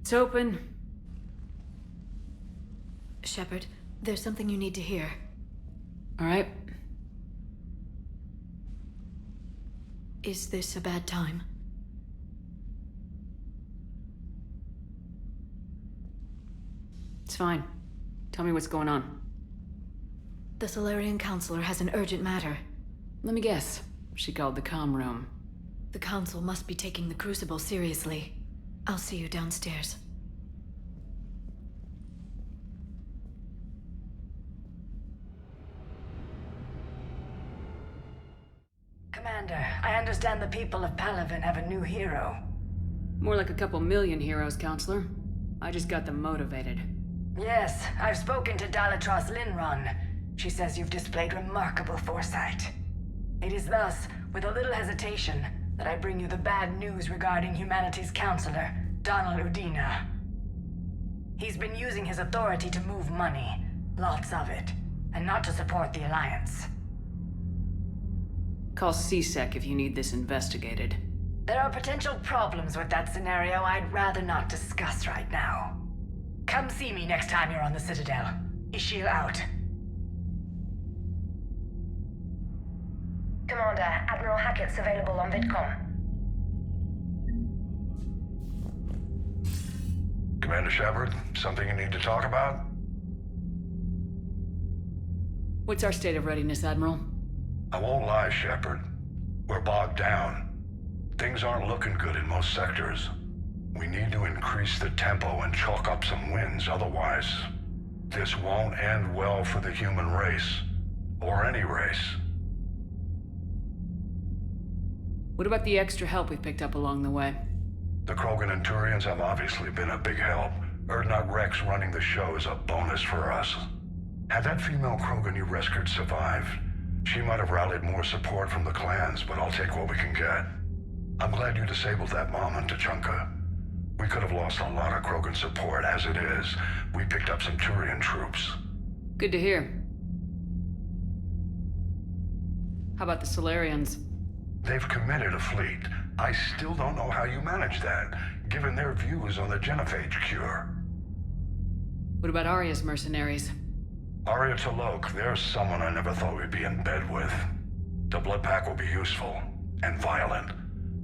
It's open. Shepard, there's something you need to hear. All right. Is this a bad time? It's fine. Tell me what's going on. The Solarian Counselor has an urgent matter. Let me guess. She called the comm room. The Council must be taking the Crucible seriously. I'll see you downstairs. Commander, I understand the people of Palaven have a new hero. More like a couple million heroes, Counselor. I just got them motivated. Yes, I've spoken to Dalatros Linron. She says you've displayed remarkable foresight. It is thus, with a little hesitation, that I bring you the bad news regarding humanity's counselor, Donald Udina. He's been using his authority to move money, lots of it, and not to support the Alliance. Call CSEC if you need this investigated. There are potential problems with that scenario I'd rather not discuss right now. Come see me next time you're on the Citadel. Ishil out. Commander, Admiral Hackett's available on VidCom. Commander Shepard, something you need to talk about? What's our state of readiness, Admiral? I won't lie, Shepard. We're bogged down. Things aren't looking good in most sectors. We need to increase the tempo and chalk up some wins, otherwise, this won't end well for the human race. Or any race. What about the extra help we picked up along the way? The Krogan and Turians have obviously been a big help. Urdnot Rex running the show is a bonus for us. Had that female Krogan you rescued survived, she might have rallied more support from the clans, but I'll take what we can get. I'm glad you disabled that bomb in Tuchanka. We could have lost a lot of Krogan support as it is. We picked up some Turian troops. Good to hear. How about the Solarians? They've committed a fleet. I still don't know how you managed that, given their views on the Genophage cure. What about Arya's mercenaries? Arya T'Lok, there's someone I never thought we'd be in bed with. The Blood Pack will be useful, and violent.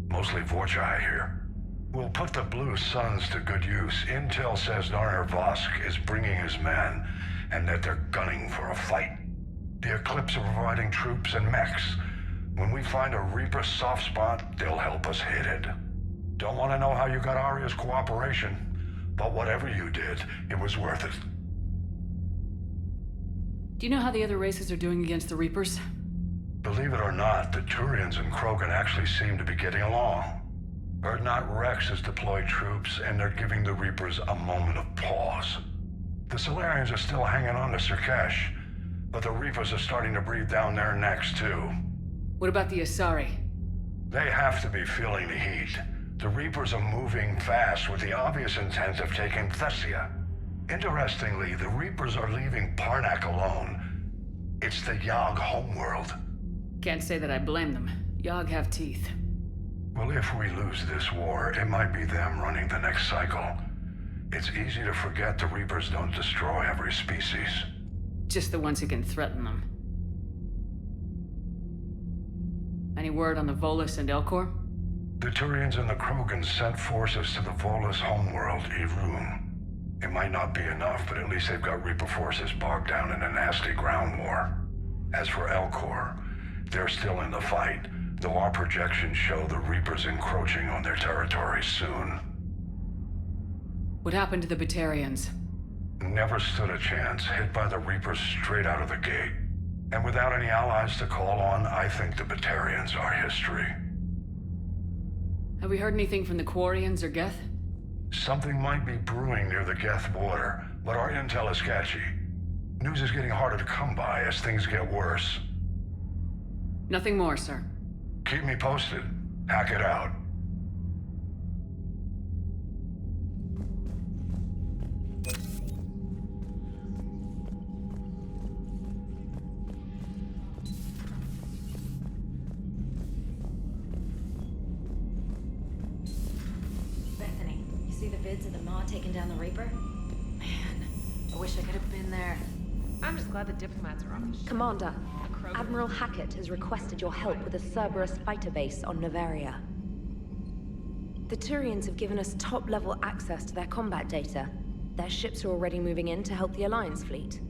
Mostly Vorchai here. We'll put the Blue Suns to good use. Intel says Narner Vosk is bringing his men, and that they're gunning for a fight. The Eclipse are providing troops and mechs. When we find a Reaper soft spot, they'll help us hit it. Don't want to know how you got Arya's cooperation, but whatever you did, it was worth it. Do you know how the other races are doing against the Reapers? Believe it or not, the Turians and Krogan actually seem to be getting along. Urdnot Rex has deployed troops, and they're giving the Reapers a moment of pause. The Solarians are still hanging on to Sirkesh, but the Reapers are starting to breathe down their necks too. What about the Asari? They have to be feeling the heat. The Reapers are moving fast with the obvious intent of taking Thessia. Interestingly, the Reapers are leaving Parnak alone. It's the Yogg homeworld. Can't say that I blame them. Yogg have teeth. Well, if we lose this war, it might be them running the next cycle. It's easy to forget the Reapers don't destroy every species. Just the ones who can threaten them. Any word on the Volus and Elcor? The Turians and the Krogans sent forces to the Volus homeworld, Irun. It might not be enough, but at least they've got Reaper forces bogged down in a nasty ground war. As for Elcor, they're still in the fight, though our projections show the Reapers encroaching on their territory soon. What happened to the Batarians? Never stood a chance, hit by the Reapers straight out of the gate. And without any allies to call on, I think the Batarians are history. Have we heard anything from the Quarians or Geth? Something might be brewing near the Geth border, but our intel is sketchy. News is getting harder to come by as things get worse. Nothing more, sir. Keep me posted. Hack it out. Bethany, you see the vids of the Maw taking down the Reaper? Man, I wish I could have been there. I'm just glad the diplomats are off the ship. Commander, Admiral Hackett has requested your help with a Cerberus fighter base on Novaria. The Turians have given us top-level access to their combat data. Their ships are already moving in to help the Alliance fleet.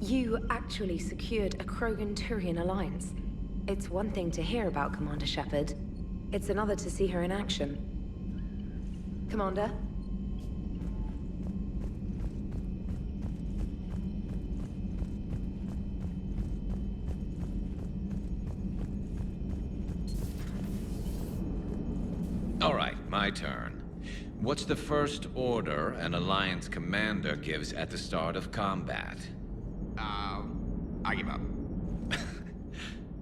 You actually secured a Krogan-Turian alliance. It's one thing to hear about Commander Shepard. It's another to see her in action. Commander? All right, my turn. What's the first order an Alliance commander gives at the start of combat? I give up.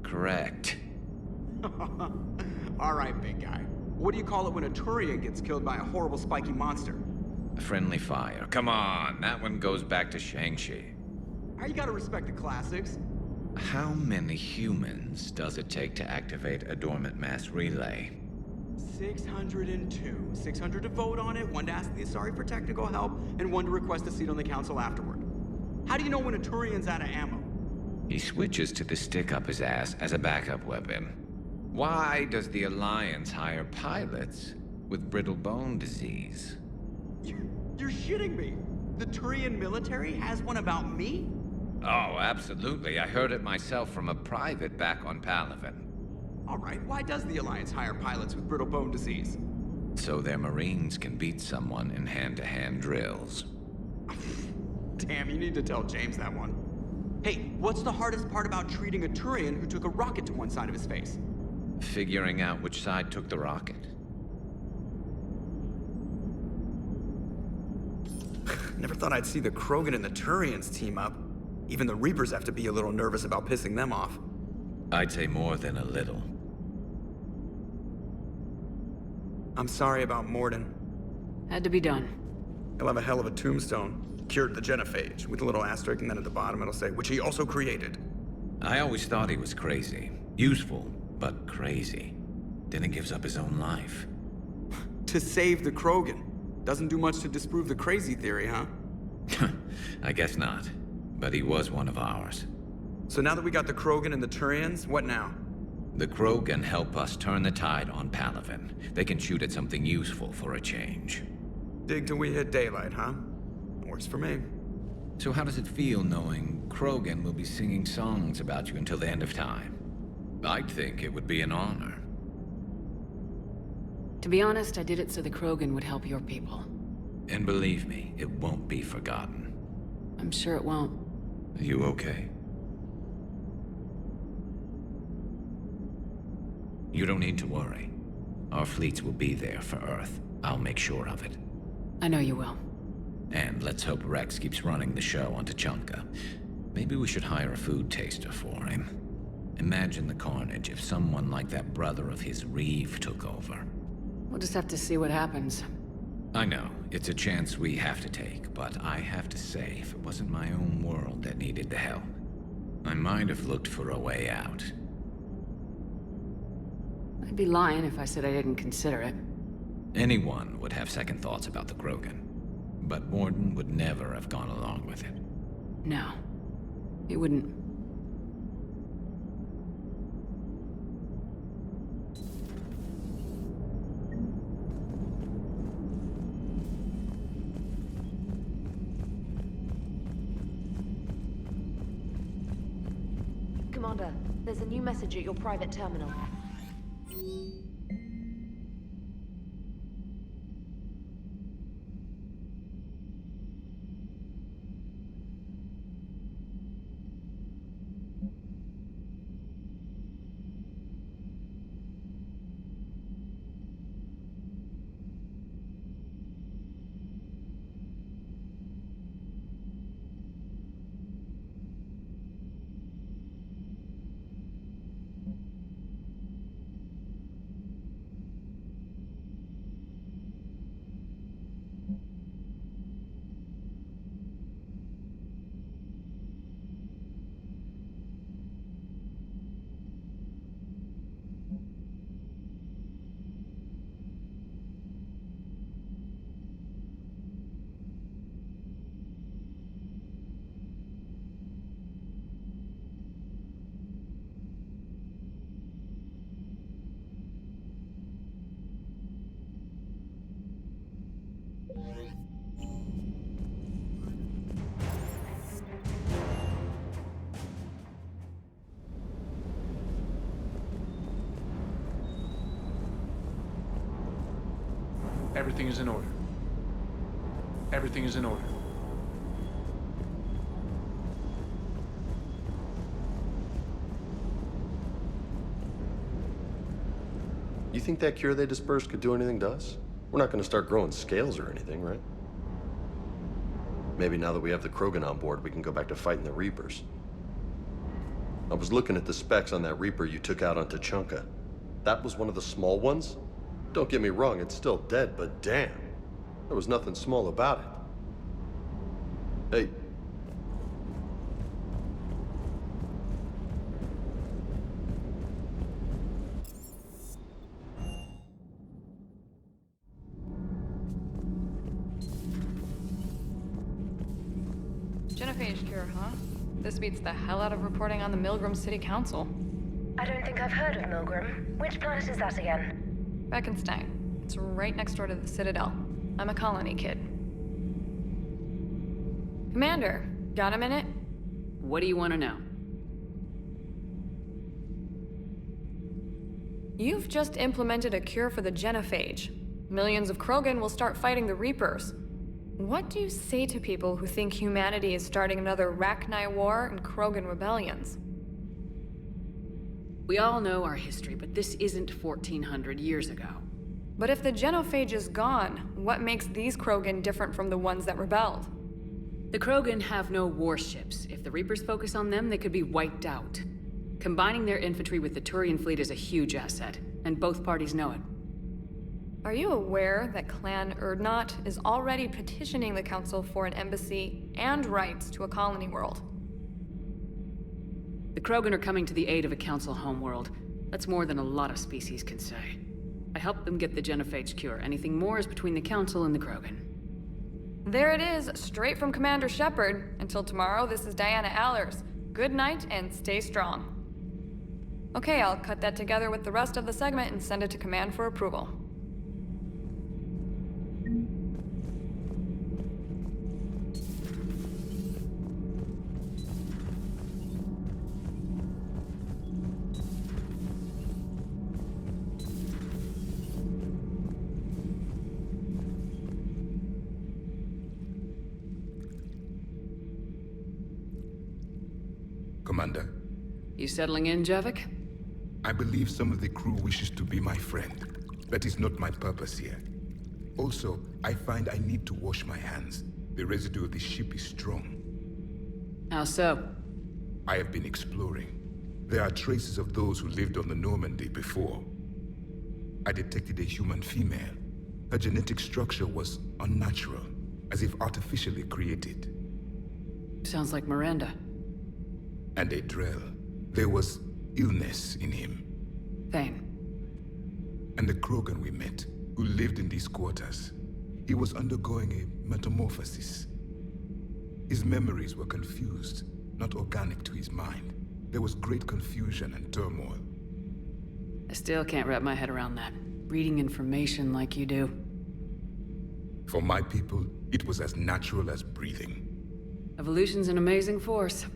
Correct. All right, big guy. What do you call it when a Turian gets killed by a horrible spiky monster? Friendly fire. Come on, that one goes back to Shang-Chi. How you gotta respect the classics? How many humans does it take to activate a dormant mass relay? 602. 600 to vote on it, 1 to ask the Asari for technical help, and 1 to request a seat on the council afterward. How do you know when a Turian's out of ammo? He switches to the stick up his ass as a backup weapon. Why does the Alliance hire pilots with brittle bone disease? You're shitting me. The Turian military has one about me? Oh, absolutely. I heard it myself from a private back on Palaven. All right, why does the Alliance hire pilots with brittle bone disease? So their Marines can beat someone in hand-to-hand drills. Damn, you need to tell James that one. Hey, what's the hardest part about treating a Turian who took a rocket to one side of his face? Figuring out which side took the rocket. Never thought I'd see the Krogan and the Turians team up. Even the Reapers have to be a little nervous about pissing them off. I'd say more than a little. I'm sorry about Morden. Had to be done. He'll have a hell of a tombstone. Cured the Genophage, with a little asterisk, and then at the bottom it'll say, which he also created. I always thought he was crazy. Useful, but crazy. Then he gives up his own life. To save the Krogan. Doesn't do much to disprove the crazy theory, huh? I guess not. But he was one of ours. So now that we got the Krogan and the Turians, what now? The Krogan help us turn the tide on Palaven. They can shoot at something useful for a change. Dig till we hit daylight, huh? Works for me. So how does it feel knowing Krogan will be singing songs about you until the end of time? I'd think it would be an honor. To be honest, I did it so the Krogan would help your people. And believe me, it won't be forgotten. I'm sure it won't. Are you okay? You don't need to worry. Our fleets will be there for Earth. I'll make sure of it. I know you will. And let's hope Rex keeps running the show on Tuchanka. Maybe we should hire a food taster for him. Imagine the carnage if someone like that brother of his, Reeve, took over. We'll just have to see what happens. I know, it's a chance we have to take, but I have to say, if it wasn't my own world that needed the help, I might have looked for a way out. I'd be lying if I said I didn't consider it. Anyone would have second thoughts about the Krogan, but Morden would never have gone along with it. No. He wouldn't. Commander, there's a new message at your private terminal. Everything is in order. Everything is in order. You think that cure they dispersed could do anything to us? We're not gonna start growing scales or anything, right? Maybe now that we have the Krogan on board, we can go back to fighting the Reapers. I was looking at the specs on that Reaper you took out on Tuchanka. That was one of the small ones? Don't get me wrong, it's still dead, but damn. There was nothing small about it. Hey. Genophage cure, huh? This beats the hell out of reporting on the Milgram City Council. I don't think I've heard of Milgram. Which planet is that again? Beckenstein. It's right next door to the Citadel. I'm a colony kid. Commander, got a minute? What do you want to know? You've just implemented a cure for the Genophage. Millions of Krogan will start fighting the Reapers. What do you say to people who think humanity is starting another Rachni War and Krogan rebellions? We all know our history, but this isn't 1400 years ago. But if the Genophage is gone, what makes these Krogan different from the ones that rebelled? The Krogan have no warships. If the Reapers focus on them, they could be wiped out. Combining their infantry with the Turian fleet is a huge asset, and both parties know it. Are you aware that Clan Urdnot is already petitioning the Council for an embassy and rights to a colony world? The Krogan are coming to the aid of a Council homeworld. That's more than a lot of species can say. I helped them get the Genophage cure. Anything more is between the Council and the Krogan. There it is, straight from Commander Shepard. Until tomorrow, this is Diana Allers. Good night and stay strong. Okay, I'll cut that together with the rest of the segment and send it to Command for approval. Commander. You settling in, Javik? I believe some of the crew wishes to be my friend. That is not my purpose here. Also, I find I need to wash my hands. The residue of the ship is strong. How so? I have been exploring. There are traces of those who lived on the Normandy before. I detected a human female. Her genetic structure was unnatural, as if artificially created. Sounds like Miranda. And a Drell. There was illness in him. Thane. And the Krogan we met, who lived in these quarters. He was undergoing a metamorphosis. His memories were confused, not organic to his mind. There was great confusion and turmoil. I still can't wrap my head around that. Reading information like you do. For my people, it was as natural as breathing. Evolution's an amazing force.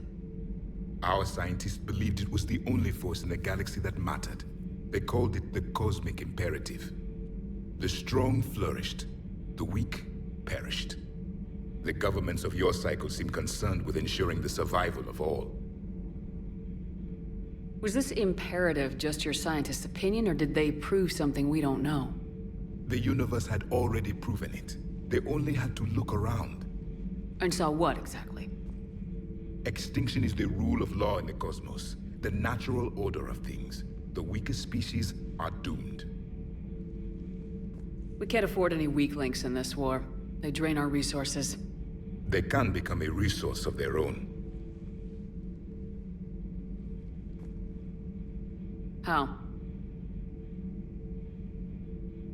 Our scientists believed it was the only force in the galaxy that mattered. They called it the cosmic imperative. The strong flourished, the weak perished. The governments of your cycle seem concerned with ensuring the survival of all. Was this imperative just your scientist's opinion, or did they prove something we don't know? The universe had already proven it. They only had to look around. And saw what, exactly? Extinction is the rule of law in the cosmos, the natural order of things. The weakest species are doomed. We can't afford any weak links in this war. They drain our resources. They can become a resource of their own. How?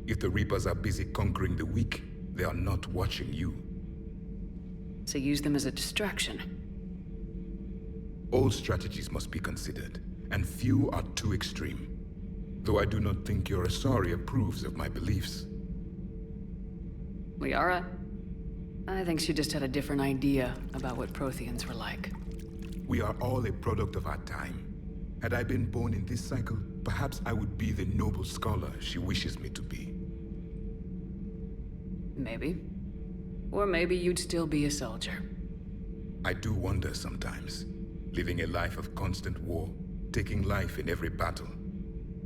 If the Reapers are busy conquering the weak, they are not watching you. So use them as a distraction. All strategies must be considered, and few are too extreme. Though I do not think your Asari approves of my beliefs. Liara? I think she just had a different idea about what Protheans were like. We are all a product of our time. Had I been born in this cycle, perhaps I would be the noble scholar she wishes me to be. Maybe. Or maybe you'd still be a soldier. I do wonder sometimes, living a life of constant war, taking life in every battle.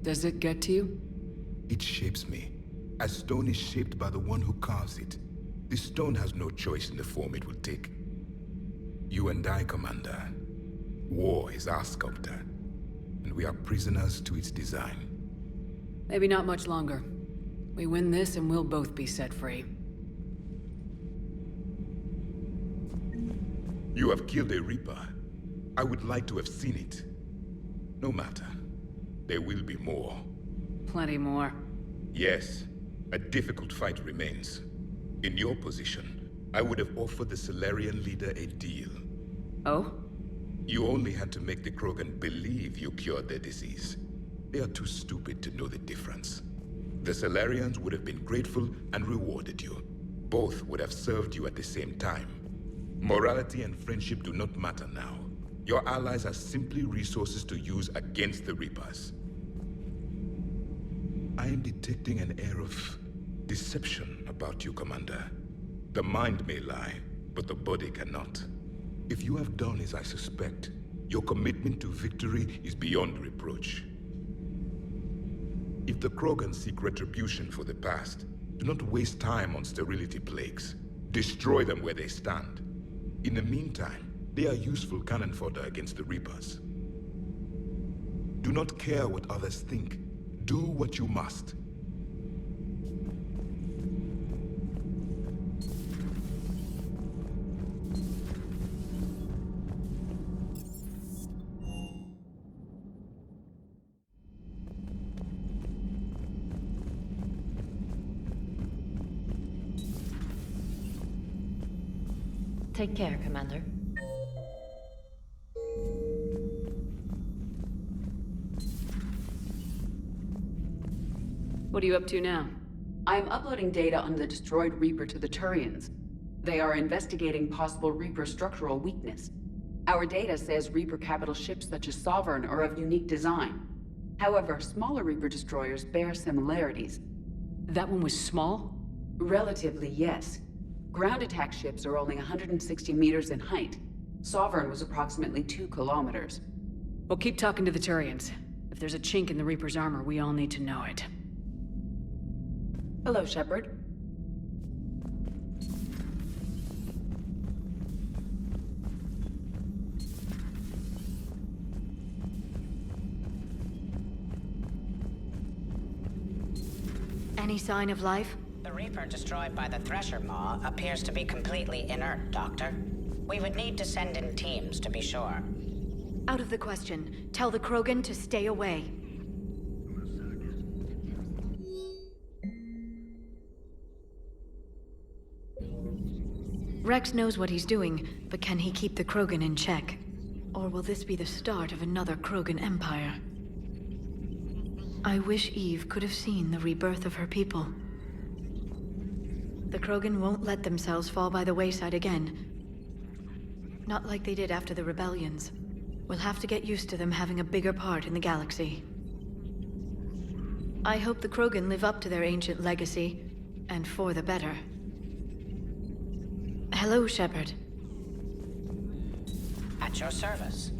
Does it get to you? It shapes me, as stone is shaped by the one who carves it. The stone has no choice in the form it will take. You and I, Commander. War is our sculptor, and we are prisoners to its design. Maybe not much longer. We win this and we'll both be set free. You have killed a Reaper. I would like to have seen it. No matter. There will be more. Plenty more. Yes, a difficult fight remains. In your position, I would have offered the Solarian leader a deal. Oh? You only had to make the Krogan believe you cured their disease. They are too stupid to know the difference. The Solarians would have been grateful and rewarded you. Both would have served you at the same time. Morality and friendship do not matter now. Your allies are simply resources to use against the Reapers. I am detecting an air of deception about you, Commander. The mind may lie, but the body cannot. If you have done as I suspect, your commitment to victory is beyond reproach. If the Krogan seek retribution for the past, do not waste time on sterility plagues. Destroy them where they stand. In the meantime, they are useful cannon fodder against the Reapers. Do not care what others think. Do what you must. Take care, Commander. What are you up to now? I'm uploading data on the destroyed Reaper to the Turians. They are investigating possible Reaper structural weakness. Our data says Reaper capital ships such as Sovereign are of unique design. However, smaller Reaper destroyers bear similarities. That one was small? Relatively, yes. Ground attack ships are only 160 meters in height. Sovereign was approximately 2 kilometers. Well, keep talking to the Turians. If there's a chink in the Reaper's armor, we all need to know it. Hello, Shepard. Any sign of life? The Reaper destroyed by the Thresher Maw appears to be completely inert, Doctor. We would need to send in teams to be sure. Out of the question. Tell the Krogan to stay away. Rex knows what he's doing, but can he keep the Krogan in check? Or will this be the start of another Krogan empire? I wish Eve could have seen the rebirth of her people. The Krogan won't let themselves fall by the wayside again. Not like they did after the rebellions. We'll have to get used to them having a bigger part in the galaxy. I hope the Krogan live up to their ancient legacy, and for the better. Hello, Shepard. At your service.